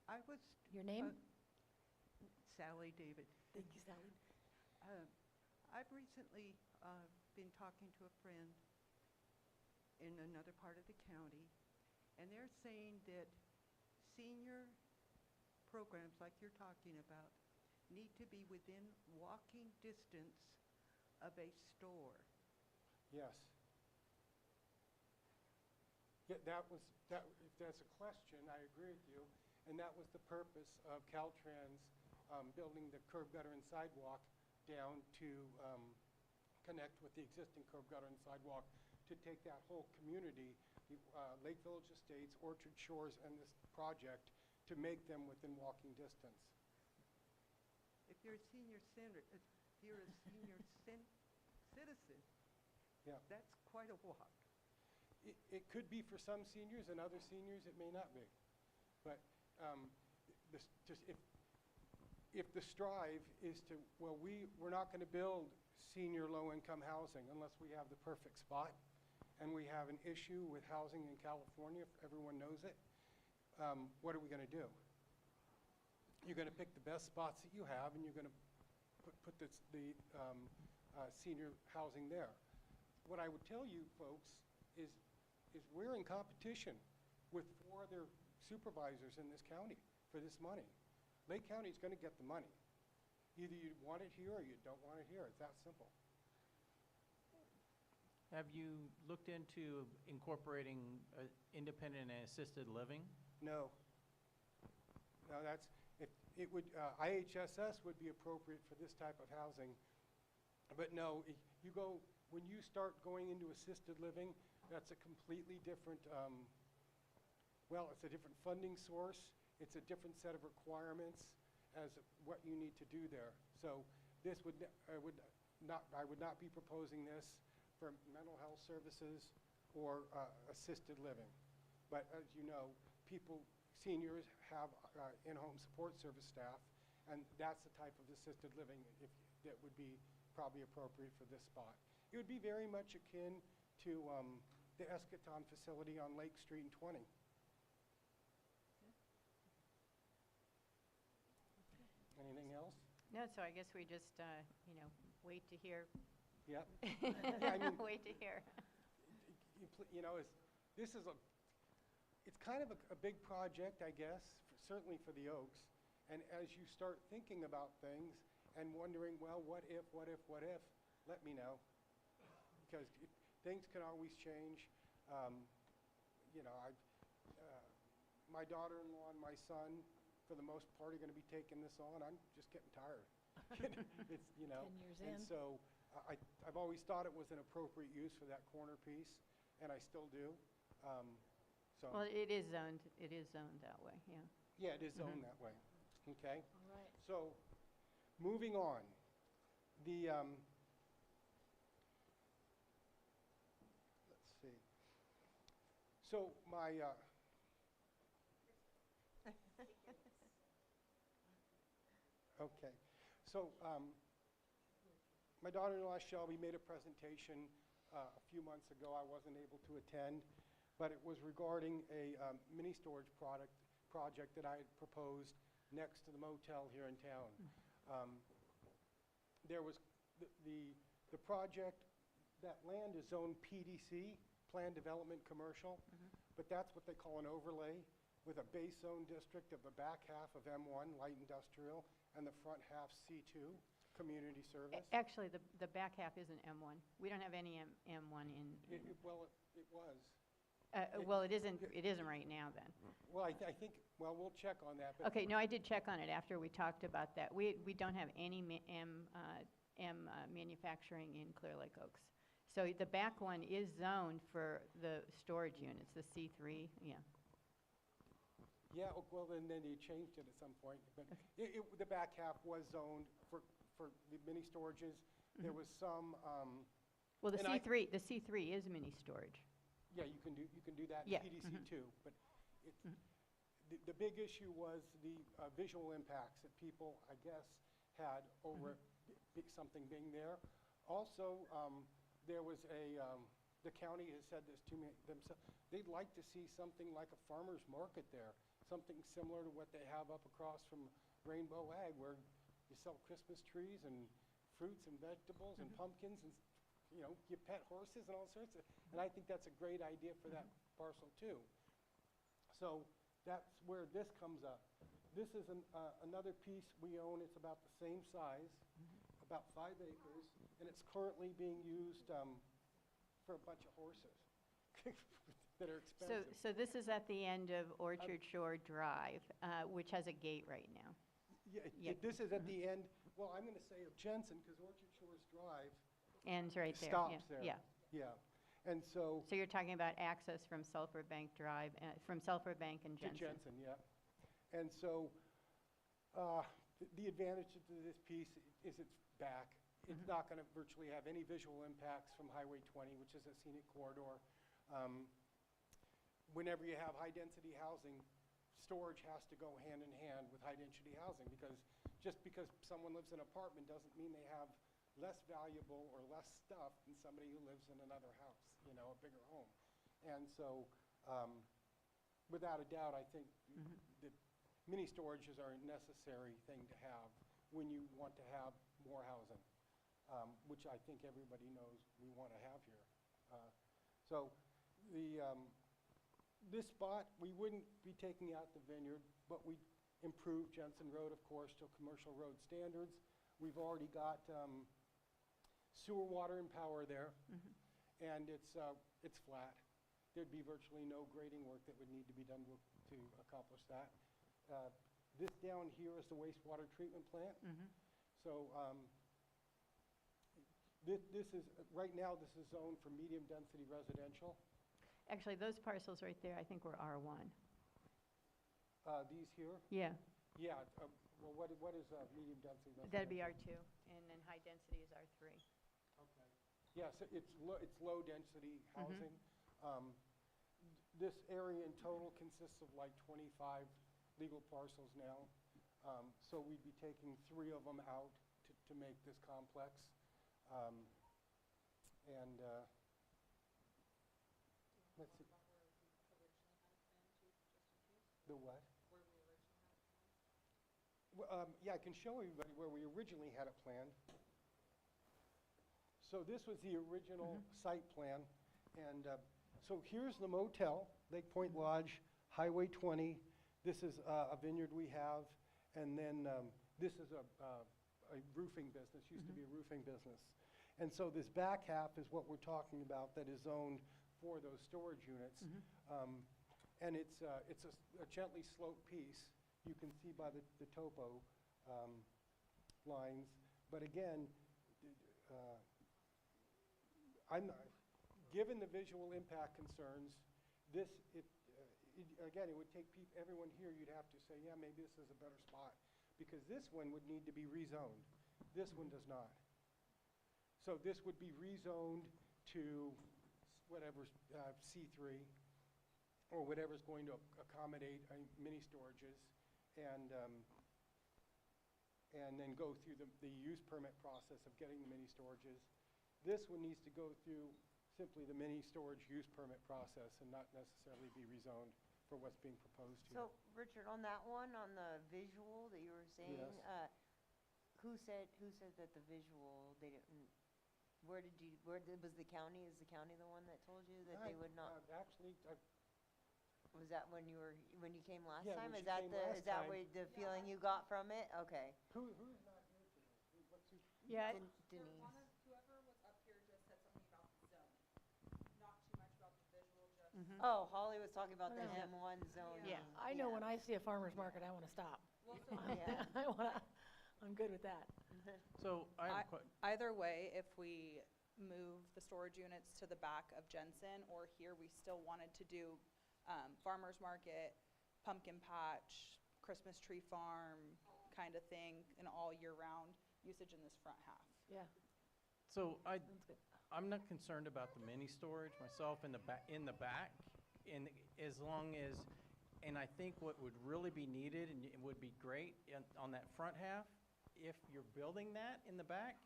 I was. Your name? Sally David. Thank you, Sally. I've recently been talking to a friend in another part of the county, and they're saying that senior programs like you're talking about need to be within walking distance of a store. Yes. Yeah, if that's a question, I agree with you. And that was the purpose of Caltrans building the curb gutter and sidewalk down to connect with the existing curb gutter and sidewalk to take that whole community, Lake Village Estates, Orchard Shores, and this project to make them within walking distance. If you're a senior citizen, Yeah. that's quite a walk. It could be for some seniors, and other seniors it may not be. But if the strive is to, well, we're not going to build senior low-income housing unless we have the perfect spot, and we have an issue with housing in California, everyone knows it, what are we going to do? You're going to pick the best spots that you have, and you're going to put the senior housing there. What I would tell you, folks, is we're in competition with 4 other supervisors in this county for this money. Lake County is going to get the money. Either you want it here or you don't want it here. It's that simple. Have you looked into incorporating independent and assisted living? No. No, IHSS would be appropriate for this type of housing. But no, when you start going into assisted living, that's a completely different, it's a different funding source. It's a different set of requirements as what you need to do there. So this I would not be proposing this for mental health services or assisted living. But as you know, people seniors have in-home support service staff, and that's the type of assisted living that would be probably appropriate for this spot. It would be very much akin to the Eschaton facility on Lake Street and 20. Anything else? No, so I guess we just, wait to hear. Yep. Yeah, I mean, Wait to hear. It's kind of a big project, I guess, certainly for the Oaks. And as you start thinking about things and wondering, well, what if, let me know. Because things can always change. My daughter-in-law and my son, for the most part, are going to be taking this on. I'm just getting tired. It's, 10 years in. And so I've always thought it was an appropriate use for that corner piece, and I still do. Well, it is zoned that way, yeah. Yeah, it is zoned that way. Okay? All right. So, moving on. Let's see. So, okay. So, my daughter-in-law Shelby made a presentation a few months ago. I wasn't able to attend, but it was regarding a mini storage project that I had proposed next to the motel here in town. There was the project, that land is zoned PDC, Planned Development Commercial, but that's what they call an overlay, with a base zone district of the back half of M1, light industrial, and the front half C2, community service. Actually, the back half isn't M1. We don't have any M1 in. Well, it was. Well, it isn't right now then. Well, I think, well, we'll check on that. But Okay, no, I did check on it after we talked about that. We don't have any manufacturing in Clear Lake Oaks. So the back one is zoned for the storage units, the C3, yeah. Yeah, well, then they changed it at some point. But the back half was zoned for the mini storages. There was some. Well, the and C3 is mini storage. Yeah, you can do that in Yeah, PDC too. But the big issue was the visual impacts that people, I guess, had over something being there. Also, there was the county has said this to me themselves. They'd like to see something like a farmer's market there, something similar to what they have up across from Rainbow Ag, where you sell Christmas trees and fruits and vegetables and pumpkins and you pet horses and all sorts of, and I think that's a great idea for that parcel too. So that's where this comes up. This is another piece we own. It's about the same size, about 5 acres, and it's currently being used for a bunch of horses that are expensive. So this is at the end of Orchard Shore Drive, which has a gate right now. Yeah, this is at the end, well, I'm going to say of Jensen, because Orchard Shores Drive Ends right there. stops yeah. there. Yeah. Yeah. And so. So you're talking about access from Sulphur Bank Drive, from Sulphur Bank and To Jensen. Jensen, yeah. And so the advantage to this piece is it's back. It's not going to virtually have any visual impacts from Highway 20, which is a scenic corridor. Whenever you have high-density housing, storage has to go hand in hand with high-density housing, because just because someone lives in an apartment doesn't mean they have less valuable or less stuff than somebody who lives in another house, a bigger home. And so, without a doubt, I think that mini storages are a necessary thing to have when you want to have more housing, which I think everybody knows we want to have here. So, this spot, we wouldn't be taking out the vineyard, but we improve Jensen Road, of course, to commercial road standards. We've already got sewer, water, and power there, and it's flat. There'd be virtually no grading work that would need to be done to accomplish that. This down here is the wastewater treatment plant. So this is, right now, this is zoned for medium-density residential. Actually, those parcels right there, I think were R1. These here? Yeah. Yeah, well, what is medium-density residential? That'd be R2, and then high density is R3. Okay. Yeah, so it's low-density housing. This area in total consists of like 25 legal parcels now. So we'd be taking 3 of them out to make this complex. And let's see. The what? Well, yeah, I can show everybody where we originally had it planned. So this was the original site plan. And so here's the motel, Lake Point Lodge, Highway 20. This is a vineyard we have. And then this is a roofing business, used to be a roofing business. And so this back half is what we're talking about that is zoned for those storage units. And it's a gently sloped piece. You can see by the topo lines. But again, given the visual impact concerns, again, it would take everyone here, you'd have to say, yeah, maybe this is a better spot. Because this one would need to be rezoned. This one does not. So this would be rezoned to whatever, C3, or whatever's going to accommodate mini storages, and then go through the use permit process of getting the mini storages. This one needs to go through simply the mini storage use permit process and not necessarily be rezoned for what's being proposed here. So, Richard, on that one, on the visual that you were saying, Yes. who said that the visual, they didn't, was the county, is the county the one that told you that they would not? Actually, Was that when you came last Yeah, time? when Is she that came the, last is that time. what the feeling you got from it? Okay. who's not here today? What's who? Yeah, Denise. Whoever was up here just said something about the zoning, not too much about the visual, just. Oh, Holly was talking about the Yeah. M1 zoning. Yeah, I know when I see a farmer's market, I want to stop. Well, so Yeah. I'm good with that. So I have a either way, if we move the storage units to the back of Jensen, or here, we still wanted to do farmer's market, pumpkin patch, Christmas tree farm kind of thing, an all year round usage in this front half. Yeah, So sounds good. I'm not concerned about the mini storage myself in the back, and as long as, and I think what would really be needed and it would be great on that front half, if you're building that in the back,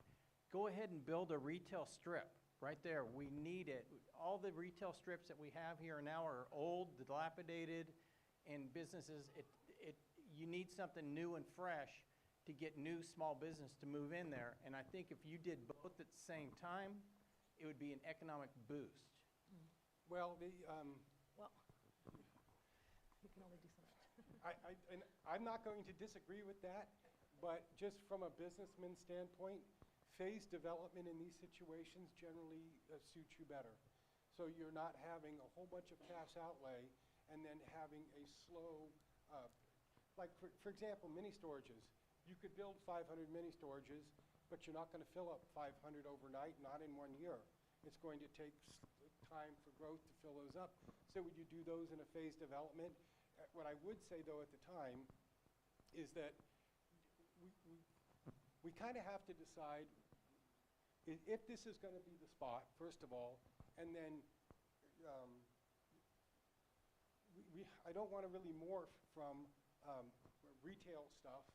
go ahead and build a retail strip right there. We need it. All the retail strips that we have here now are old, dilapidated, and businesses, you need something new and fresh to get new small business to move in there. And I think if you did both at the same time, it would be an economic boost. Well, Well, you can only do so much. and I'm not going to disagree with that, but just from a businessman standpoint, phased development in these situations generally suits you better. So you're not having a whole bunch of cash outlay and then having a slow, like for example, mini storages. You could build 500 mini storages, but you're not going to fill up 500 overnight, not in 1 year. It's going to take time for growth to fill those up. So would you do those in a phased development? What I would say, though, at the time, is that we kind of have to decide if this is going to be the spot, first of all, and then I don't want to really morph from retail stuff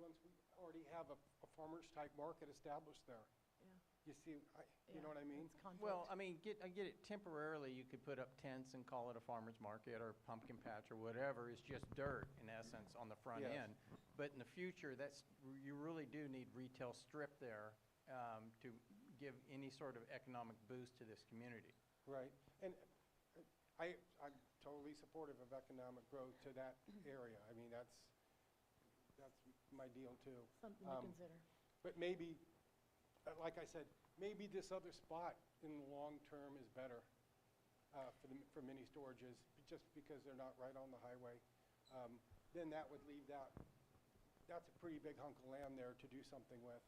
once we already have a farmer's type market established there. Yeah. You see, you know what I mean? It's conflict. Well, I mean, I get it, temporarily, you could put up tents and call it a farmer's market or pumpkin patch or whatever. It's just dirt, in essence, on the front Yes. end. But in the future, you really do need retail strip there to give any sort of economic boost to this community. Right. And I'm totally supportive of economic growth to that area. I mean, that's my deal, too. Something to consider. But maybe, like I said, maybe this other spot in the long term is better for mini storages, just because they're not right on the highway. Then that would leave that's a pretty big hunk of land there to do something with.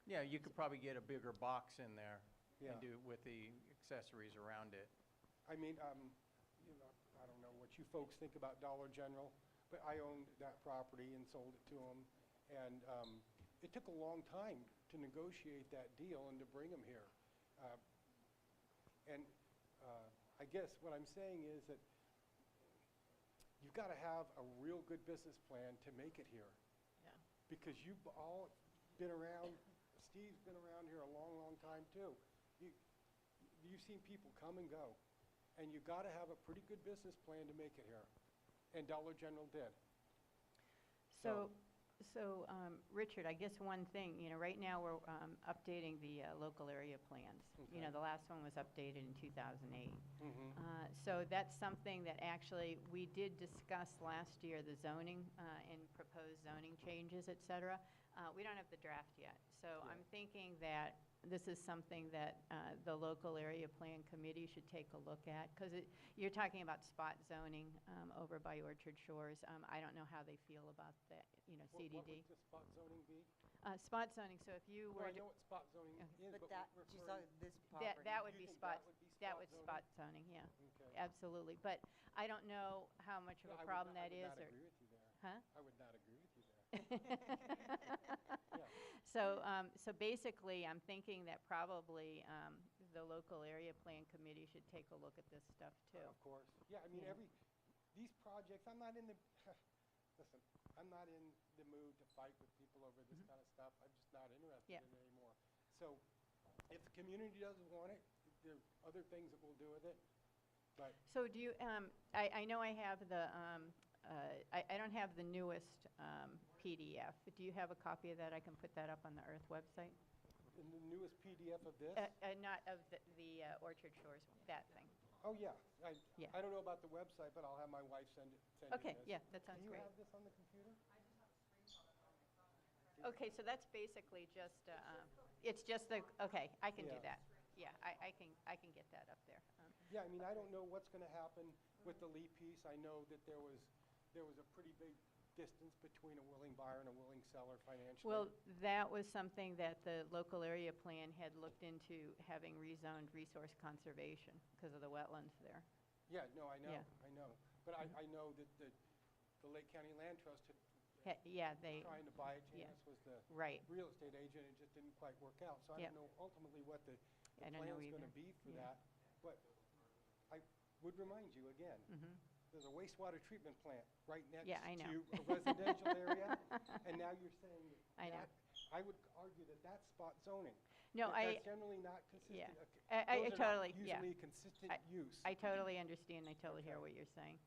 Yeah, you could probably get a bigger box in there Yeah. and do with the accessories around it. I mean, you know, I don't know what you folks think about Dollar General, but I owned that property and sold it to them. And it took a long time to negotiate that deal and to bring them here. And I guess what I'm saying is that you've got to have a real good business plan to make it here. Yeah. Because you've all been around, Steve's been around here a long, long time too. You've seen people come and go, and you got to have a pretty good business plan to make it here. And Dollar General did. So, Richard, I guess one thing, right now we're updating the local area plans. Okay. The last one was updated in 2008. Mhm. So that's something that actually we did discuss last year, the zoning and proposed zoning changes, et cetera. We don't have the draft yet. So I'm thinking that this is something that the local area plan committee should take a look at, because you're talking about spot zoning over by Orchard Shores. I don't know how they feel about that, CDD. What would the spot zoning be? Spot zoning, so if you Well, were I to. know what spot zoning is, But but that, we're you saw referring- this property. That would You be think spot, that would be that spot would zoning? spot zoning, yeah, Okay. absolutely. But I don't know how much of No, a problem that is, I would or. not agree with you there. Huh? I would not agree with you there. Yeah. So basically, I'm thinking that probably the local area plan committee should take a look at this stuff too. Of course. Yeah, I mean, Yeah. these projects, I'm not in the, listen, I'm not in the mood to fight with people over this kind of stuff. I'm just not interested Yeah. in it anymore. So if the community doesn't want it, there are other things that we'll do with it. But So do you, I know I have the, I don't have the newest PDF. Do you have a copy of that? I can put that up on the Earth website? in the newest PDF of this, Not of the Orchard Shores, that thing. oh, yeah. Yeah. I don't know about the website, but I'll have my wife send you Okay, this. yeah, that sounds Can you great. have this on the computer? Okay, so that's basically just, it's just the, okay, I can do Yeah. that. Yeah, I can get that up there. Yeah, I mean, I don't know what's going to happen with the Lee piece. I know that there was a pretty big distance between a willing buyer and a willing seller financially. Well, that was something that the local area plan had looked into, having rezoned resource conservation because of the wetlands there. Yeah, no, I know, Yeah. I know. But I know that the Lake County Land Trust had Yeah, they, trying to buy it. yeah. Janice was the right. real estate agent. It just didn't quite work out. So I Yeah. don't know ultimately what the I don't know plan's going either. to be for Yeah. that. But I would remind you again, Mhm. there's a wastewater treatment plant right next Yeah, I know. to a residential area, and now you're saying that I know. I would argue that that's spot zoning. No, That's generally not consistent. yeah. Okay, I those are not totally, yeah. usually consistent use. I totally understand, I totally hear Okay. what you're saying.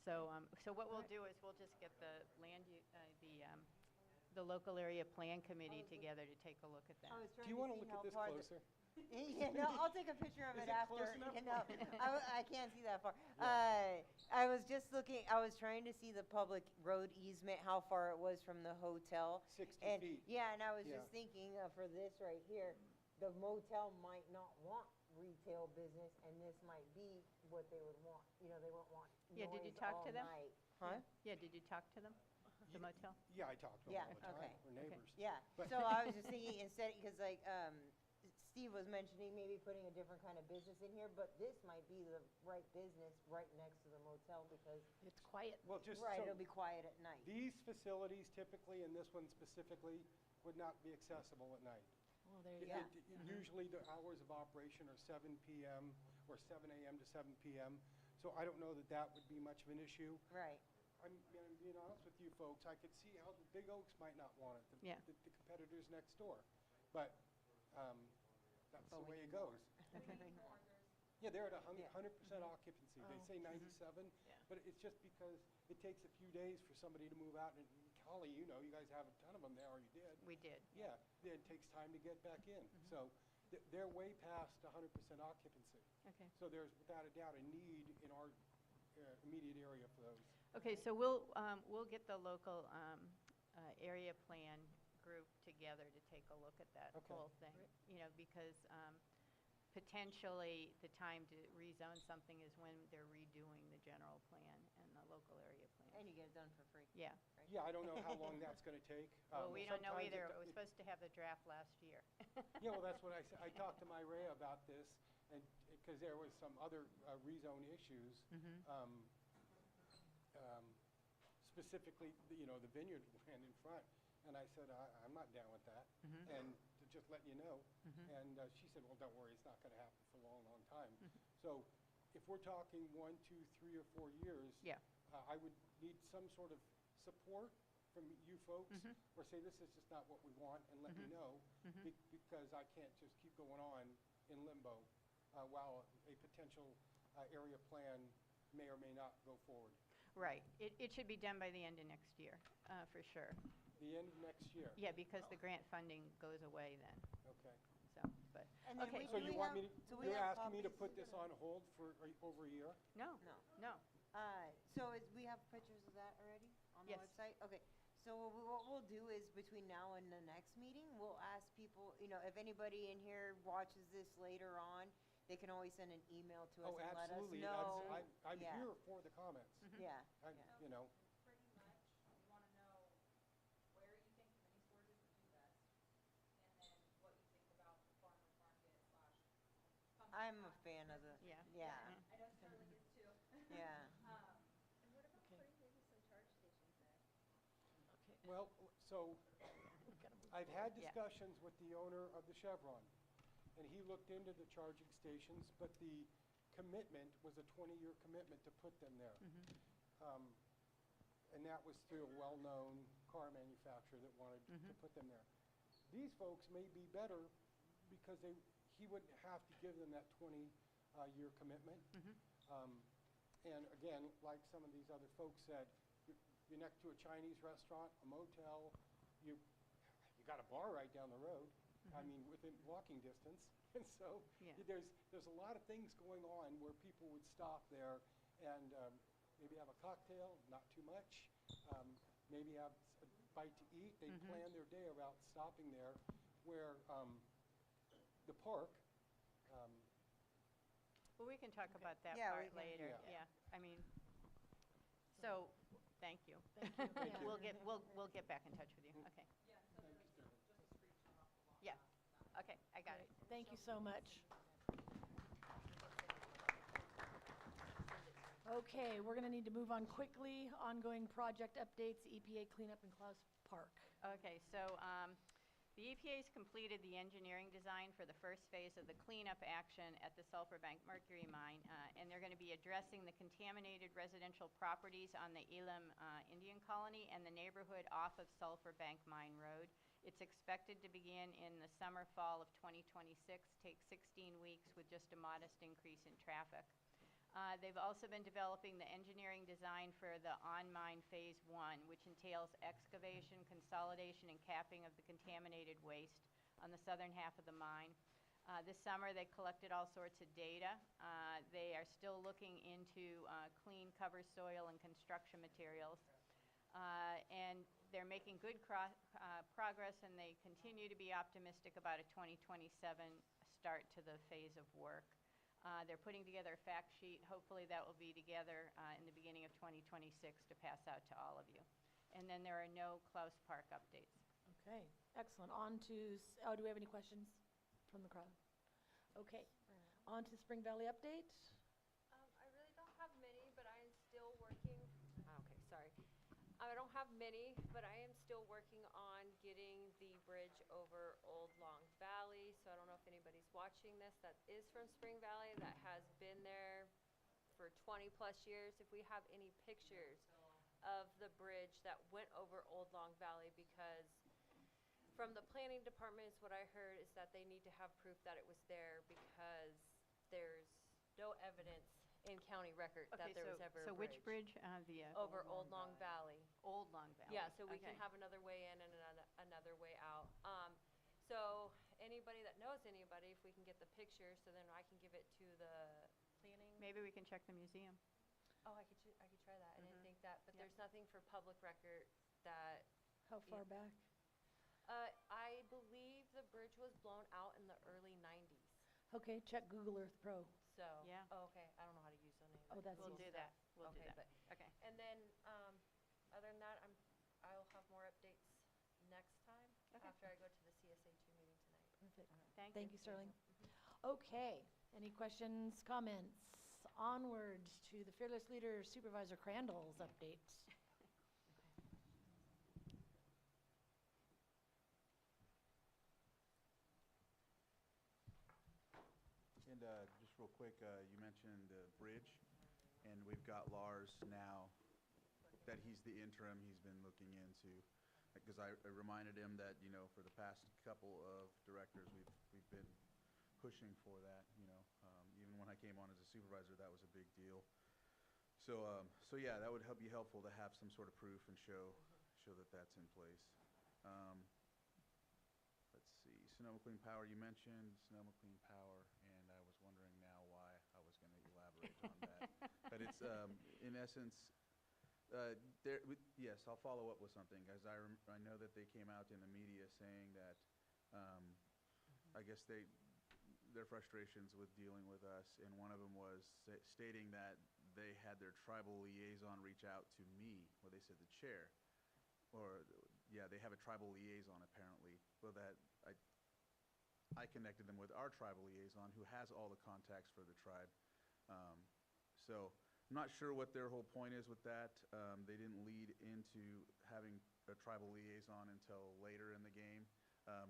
So, so what we'll do is we'll just get the the local area plan committee together to take a look at that. I was Do trying you to want to see look how at this far the- closer? Yeah, no, I'll take a picture of Is it it after. close enough? You know, I can't see that far. Yeah. I was just looking, I was trying to see the public road easement, how far it was from the hotel. 60 And, feet. yeah, and I was Yeah. just thinking for this right here, the motel might not want retail business, and this might be what they would want. They won't want Yeah, did you noise talk all to them? night. Huh? Yeah, did you talk to them, the motel? Yeah, I talk to them Yeah, all the time. okay. We're neighbors. Yeah, But- so I was just thinking instead, because like, Steve was mentioning maybe putting a different kind of business in here, but this might be the right business right next to the motel because, It's quiet. Well, just right, so it'll be quiet at night. these facilities typically, and this one specifically, would not be accessible at night. Well, there you Yeah. go. Usually the hours of operation are 7 PM or 7 AM to 7 PM. So I don't know that that would be much of an issue. Right. I'm being honest with you folks, I could see how the big oaks might not want it, Yeah. the competitors next door. But that's the But we way it need goes. Yeah, they're at a Yeah. 100% occupancy. They Oh. say 97, Yeah. but it's just because it takes a few days for somebody to move out. And Holly, you guys have a ton of them there, or you did. We did. Yeah, it takes time to get back in. So they're way past 100% occupancy. Okay. So there's without a doubt a need in our immediate area for those. Okay, so we'll get the local area plan group together to take a look at that Okay. whole thing. Because potentially the time to rezone something is when they're redoing the general plan and the local area plan. And you get it done for free. Yeah. right? Yeah, I don't know how long that's going to take. Well, we don't know Sometimes either. it- It was supposed to have the draft last year. Yeah, well, that's what I said. I talked to Myrea about this, and, because there was some other rezone issues. Specifically, the vineyard land in front. And I said, I'm not down with that. And to just let you know. And she said, well, don't worry, it's not going to happen for a long, long time. So if we're talking 1, 2, 3, or 4 years, Yeah. I would need some sort of support from you folks, or say this is just not what we want, and let me know, because I can't just keep going on in limbo while a potential area plan may or may not go forward. Right. It should be done by the end of next year, for sure. The end of next year? Yeah, because the grant funding goes away then. Okay. So, but, And then okay. we- So do you we want have- me to, do we you're have asking me to copies? put this on hold for over a year? No, No. no. So we have pictures of that already on the Yes. website? Okay, so what we'll do is between now and the next meeting, we'll ask people, if anybody in here watches this later on, they can always send an email to us Oh, and let us absolutely. know. I'm Yeah. here for the comments. Yeah, I- yeah. You know, Pretty much, you want to know where you think the mini storages would do best, and then what you think about the farmer's market / pumpkin I'm a patch. fan of the, Yeah. yeah, I know Sterling is too. yeah. And what about Okay. putting maybe some charge stations there? Okay. well, so We've gotta move I've had Yeah. discussions with the owner of the Chevron, and he looked into the charging stations, but the commitment was a 20-year commitment to put them there. And that was through a well-known car manufacturer that wanted to put them there. These folks may be better because he wouldn't have to give them that 20-year commitment. And again, like some of these other folks said, you're next to a Chinese restaurant, a motel, you got a bar right down the road. I mean, within walking distance. And so Yeah. there's a lot of things going on where people would stop there and maybe have a cocktail, not too much, maybe have a bite to eat. They plan their day around stopping there, where the park, Well, we can talk about that Yeah, part we can. later. Yeah. Yeah. I mean, so, thank you. Thank you. Thank Yeah. you. We'll get back in touch with you. Okay. Yeah. Okay, I got it. Thank you so much. Okay, we're going to need to move on quickly. Ongoing project updates, EPA cleanup in Klaus Park. Okay, so the EPA's completed the engineering design for the first phase of the cleanup action at the Sulphur Bank Mercury Mine, and they're going to be addressing the contaminated residential properties on the Elam Indian Colony and the neighborhood off of Sulphur Bank Mine Road. It's expected to begin in the summer, fall of 2026, take 16 weeks with just a modest increase in traffic. They've also been developing the engineering design for the on-mine Phase 1, which entails excavation, consolidation, and capping of the contaminated waste on the southern half of the mine. This summer, they collected all sorts of data. They are still looking into clean cover soil and construction materials. And they're making good progress, and they continue to be optimistic about a 2027 start to the phase of work. They're putting together a fact sheet. Hopefully that will be together in the beginning of 2026 to pass out to all of you. And then there are no Klaus Park updates. Okay, excellent. On to, do we have any questions from the crowd? Okay, on to Spring Valley update. I really don't have many, but I am still working. Okay, sorry. I don't have many, but I am still working on getting the bridge over Old Long Valley. So I don't know if anybody's watching this that is from Spring Valley that has been there for 20 plus years. If we have any pictures of the bridge that went over Old Long Valley, because from the planning department is what I heard is that they need to have proof that it was there because there's no evidence in county record that there was ever a so which bridge? The over Old Long Valley. Old Long Valley. Yeah, so we can Okay. have another way in and another way out. So anybody that knows anybody, if we can get the picture, so then I can give it to the planning. Maybe we can check the museum. Oh, I could try that. I didn't think that, but Yep. there's nothing for public record that. How far back? I believe the bridge was blown out in the early 90s. Okay, check Google Earth Pro. So. Yeah. Oh, okay. I don't know how to use any of Oh, it. that's We'll easy. do that. We'll do Okay, that. but- Okay. And then, other than that, I'll have more updates next time Okay. after I go to the CSA2 meeting tonight. Perfect. Thank Thank you, Sterling. Okay, any questions, comments? Onwards to the Fearless Leader Supervisor Crandall's updates. And just real real quick. You mentioned the bridge, and we've got Lars now that he's the interim he's been looking into. Because I reminded him that, you know, for the past couple of directors, we've been pushing for that, you know. Even when I came on as a supervisor, that was a big deal. So yeah, that would be helpful to have some sort of proof and show that that's in place. Let's see, Sonoma Clean Power, you mentioned Sonoma Clean Power, and I was wondering now why I was going to elaborate on that. But it's, in essence, yes, I'll follow up with something, guys. I know that they came out in the media saying that, I guess their frustrations with dealing with us, and one of them was stating that they had their tribal liaison reach out to me, well, they said the chair, or, yeah, they have a tribal liaison apparently, well, that I connected them with our tribal liaison who has all the contacts for the tribe. So I'm not sure what their whole point is with that. They didn't lead into having a tribal liaison until later in the game,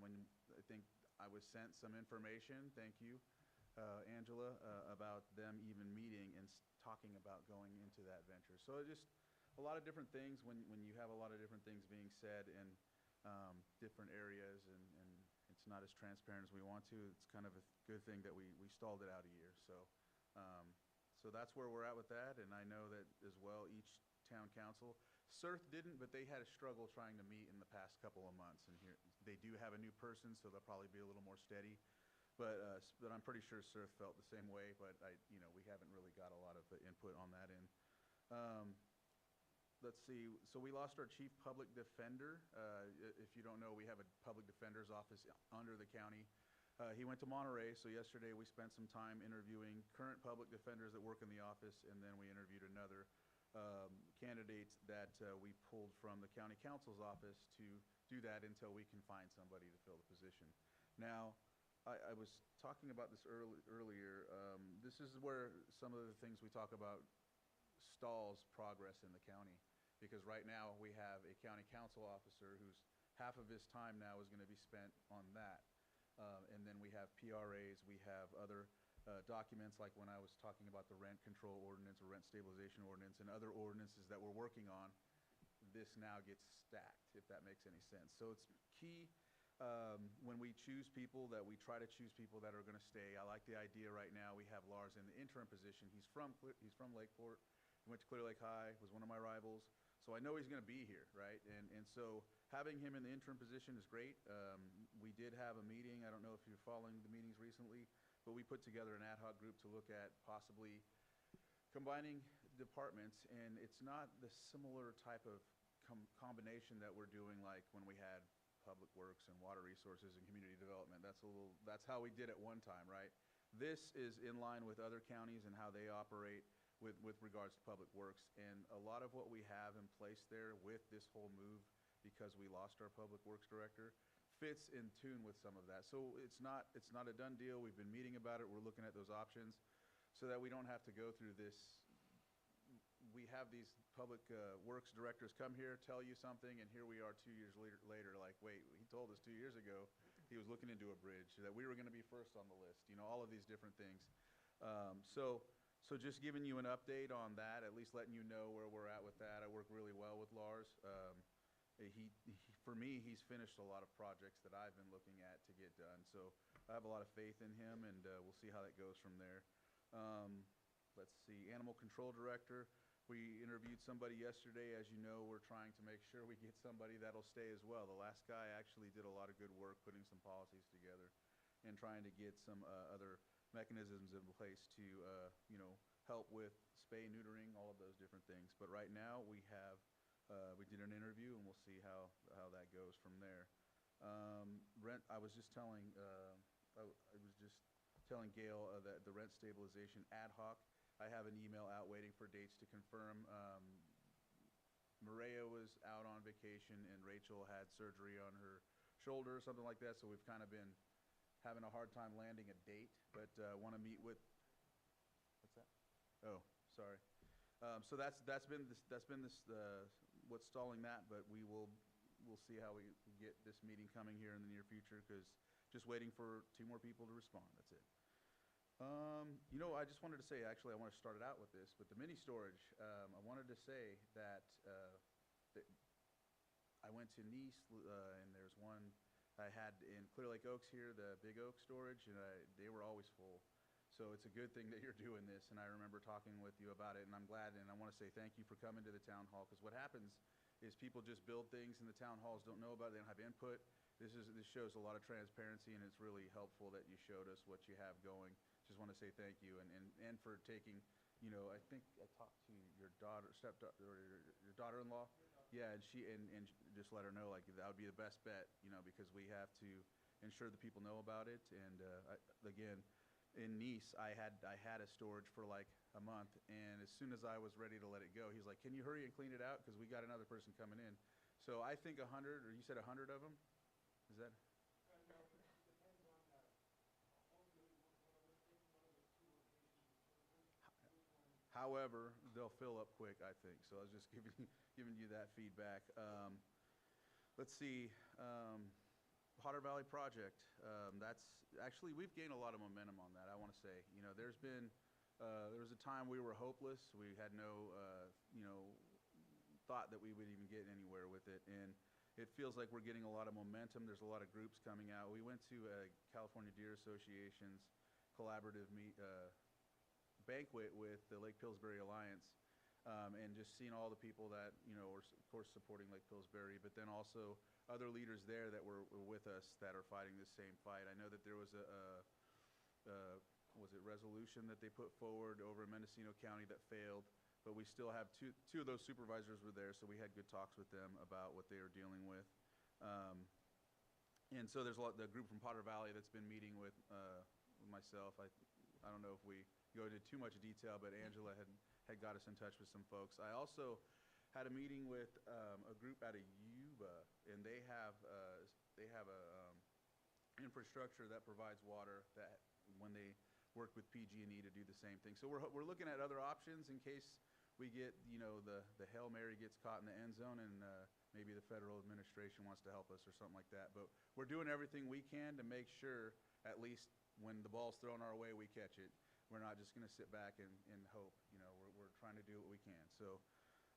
when I think I was sent some information, thank you, Angela, about them even meeting and talking about going into that venture. So just a lot of different things when you have a lot of different things being said in different areas, and it's not as transparent as we want to. It's kind of a good thing that we stalled it out a year. So that's where we're at with that, and I know that as well each town council, CERT didn't, but they had a struggle trying to meet in the past couple of months, and here they do have a new person, so they'll probably be a little more steady. But I'm pretty sure CERT felt the same way, but we haven't really got a lot of input on that end. Let's see, so we lost our chief public defender. If you don't know, we have a public defender's office under the county. He went to Monterey, so yesterday we spent some time interviewing current public defenders that work in the office, and then we interviewed another candidate that we pulled from the county council's office to do that until we can find somebody to fill the position. Now, I was talking about this earlier. This is where some of the things we talk about stalls progress in the county, because right now we have a county council officer who's half of his time now is going to be spent on that. And then we have PRAs, we have other documents, like when I was talking about the rent control ordinance or rent stabilization ordinance and other ordinances that we're working on. This now gets stacked, if that makes any sense. So it's key when we choose people that we try to choose people that are going to stay. I like the idea right now. We have Lars in the interim position. He's from Lakeport. He went to Clear Lake High, was one of my rivals. So I know he's going to be here, right? And so having him in the interim position is great. We did have a meeting. I don't know if you're following the meetings recently, but we put together an ad hoc group to look at possibly combining departments. And it's not the similar type of combination that we're doing like when we had Public Works and Water Resources and Community Development. That's how we did it one time, right? This is in line with other counties and how they operate with regards to Public Works. And a lot of what we have in place there with this whole move, because we lost our Public Works director, fits in tune with some of that. So it's not a done deal. We've been meeting about it. We're looking at those options so that we don't have to go through this. We have these Public Works directors come here, tell you something, and here we are 2 years later, like, wait, he told us 2 years ago he was looking into a bridge, that we were going to be first on the list, all of these different things. So just giving you an update on that, at least letting you know where we're at with that. I work really well with Lars. For me, he's finished a lot of projects that I've been looking at to get done. So I have a lot of faith in him, and we'll see how that goes from there. Let's see, Animal Control Director. We interviewed somebody yesterday. As you know, we're trying to make sure we get somebody that'll stay as well. The last guy actually did a lot of good work putting some policies together and trying to get some other mechanisms in place to help with spay, neutering, all of those different things. But right now we did an interview, and we'll see how that goes from there. I was just telling Gail that the rent stabilization ad hoc, I have an email out waiting for dates to confirm. Maria was out on vacation, and Rachel had surgery on her shoulder or something like that, so we've kind of been having a hard time landing a date, but want to meet with, what's that? Oh, sorry. So that's been what's stalling that, but we'll see how we get this meeting coming here in the near future, because just waiting for 2 more people to respond. That's it. You know, I just wanted to say, actually, I want to start it out with this, but the mini storage, I wanted to say that, that I went to Nice, and there's one I had in Clear Lake Oaks here, the Big Oak storage, and they were always full. So it's a good thing that you're doing this, and I remember talking with you about it, and I'm glad, and I want to say thank you for coming to the town hall, because what happens is people just build things, and the town halls don't know about it, they don't have input. This shows a lot of transparency, and it's really helpful that you showed us what you have going. Just want to say thank you, and for taking, you know, I think I talked to your daughter, stepdaughter, or your daughter-in-law. Yeah, and just let her know, like, that would be the best bet, you know, because we have to ensure that people know about it. And again, in Nice, I had a storage for like a month, and as soon as I was ready to let it go, he's like, "Can you hurry and clean it out? Because we got another person coming in." So I think 100, or you said 100 of them? Is that? However, they'll fill up quick, I think. So I was just giving you that feedback. Let's see. Potter Valley project. That's actually, we've gained a lot of momentum on that, I want to say. You know, there was a time we were hopeless. We had no, you know, thought that we would even get anywhere with it. And it feels like we're getting a lot of momentum. There's a lot of groups coming out. We went to California Deer Association's collaborative banquet with the Lake Pillsbury Alliance, and just seeing all the people that, you know, were, of course, supporting Lake Pillsbury, but then also other leaders there that were with us that are fighting the same fight. I know that there was was it resolution that they put forward over in Mendocino County that failed, but we still have two of those supervisors were there, so we had good talks with them about what they were dealing with. And so there's the group from Potter Valley that's been meeting with myself. I don't know if we go into too much detail, but Angela had got us in touch with some folks. I also had a meeting with a group out of Yuba, and they have a infrastructure that provides water that when they work with PG&E to do the same thing. So we're looking at other options in case we get, you know, the Hail Mary gets caught in the end zone, and maybe the federal administration wants to help us or something like that. But we're doing everything we can to make sure, at least when the ball's thrown our way, we catch it. We're not just going to sit back and hope. You know, we're trying to do what we can. So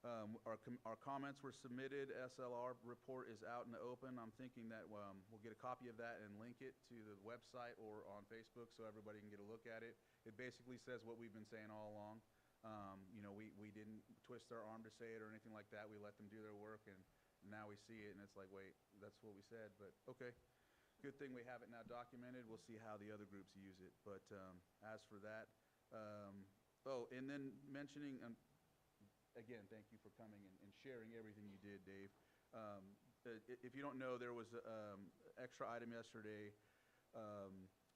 our comments were submitted. SLR report is out in the open. I'm thinking that we'll get a copy of that and link it to the website or on Facebook so everybody can get a look at it. It basically says what we've been saying all along. You know, we didn't twist our arm to say it or anything like that. We let them do their work, and now we see it, and it's like, wait, that's what we said. But okay. Good thing we have it now documented. We'll see how the other groups use it. But as for that, and then mentioning, again, thank you for coming and sharing everything you did, Dave. If you don't know, there was an extra item yesterday.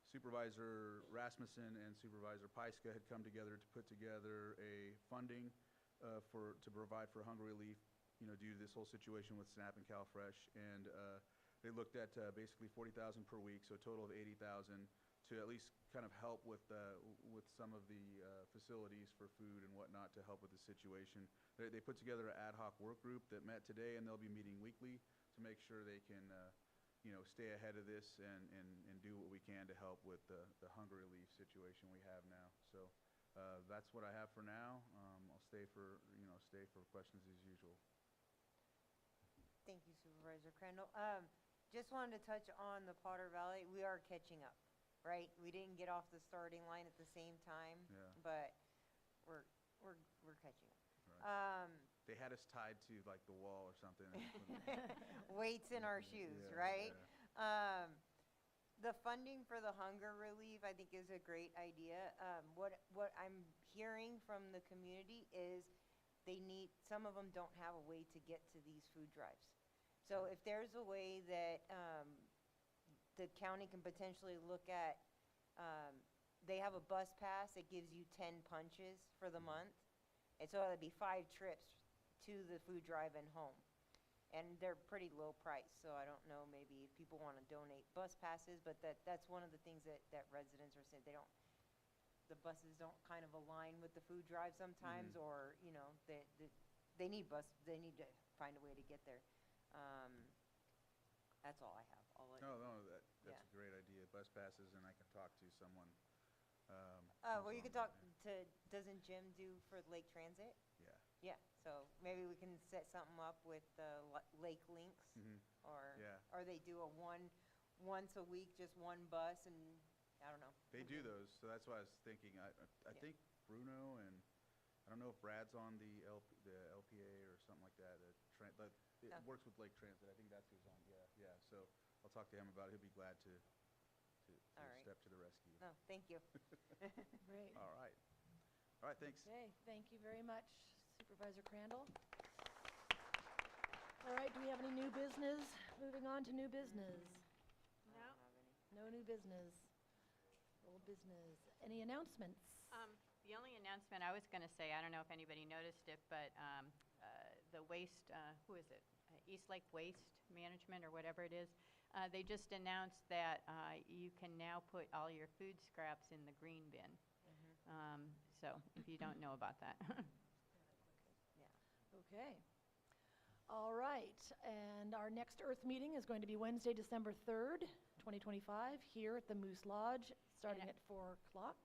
Supervisor Rasmussen and Supervisor Pyska had come together to put together a funding to provide for hunger relief, you know, due to this whole situation with SNAP and CalFresh. And they looked at basically $40,000 per week, so a total of $80,000 to at least kind of help with some of the facilities for food and whatnot to help with the situation. They put together an ad hoc work group that met today, and they'll be meeting weekly to make sure they can, you know, stay ahead of this and do what we can to help with the hunger relief situation we have now. So that's what I have for now. I'll stay for questions as usual. Thank you, Supervisor Crandall. Just wanted to touch on the Potter Valley. We are catching up, right? We didn't get off the starting line at the same time, Yeah. but we're catching up. Right. They had us tied to like the wall or something. Weights in our shoes, Yeah, right? yeah. The funding for the hunger relief, I think, is a great idea. What I'm hearing from the community is some of them don't have a way to get to these food drives. So if there's a way that the county can potentially look at, they have a bus pass that gives you 10 punches for the month. And so that'd be 5 trips to the food drive and home. And they're pretty low price, so I don't know maybe if people want to donate bus passes, but that's one of the things that residents are saying. The buses don't kind of align with the food drive sometimes, or, you know, they need to find a way to get there. That's all I have. No, that's a great idea. Bus passes, and I can talk to someone. Well, you could talk to, doesn't Jim do for Lake Transit? Yeah. Yeah, so maybe we can set something up with the Lake Links, or, Yeah. or they do a once a week, just one bus, and, I don't know. They do those, so that's why I was thinking, I Yeah. think Bruno and, I don't know if Brad's on the LPA or something like that, it Oh. works with Lake Transit, I think that's who's on, yeah, so I'll talk to him about it, he'll be glad to All right. step to the rescue. No, thank you. Great. All right, thanks. Okay, thank you very much, Supervisor Crandall. All right, do we have any new business? Moving on to new business. No. No new business. Old business. Any announcements? The only announcement I was going to say, I don't know if anybody noticed it, but the waste, who is it? East Lake Waste Management or whatever it is, they just announced that you can now put all your food scraps in the green bin. So if you don't know about that. Okay. All right, and our next Earth meeting is going to be Wednesday, December 3rd, 2025, here at the Moose Lodge, starting at 4 o'clock.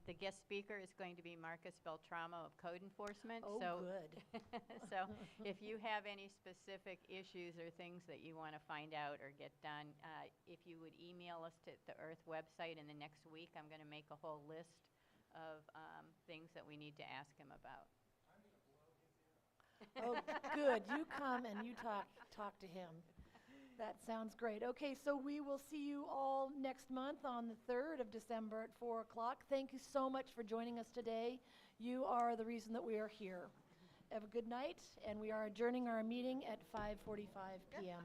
The guest speaker is going to be Marcus Beltramo of Code Enforcement. Oh, so good. So if you have any specific issues or things that you want to find out or get done, if you would email us to the Earth website in the next week, I'm going to make a whole list of things that we need to ask him about. Oh, good. You come and you talk to him. That sounds great. Okay, so we will see you all next month on the 3rd of December at 4 o'clock. Thank you so much for joining us today. You are the reason that we are here. Have a good night, and we are adjourning our meeting at 5:45 p.m.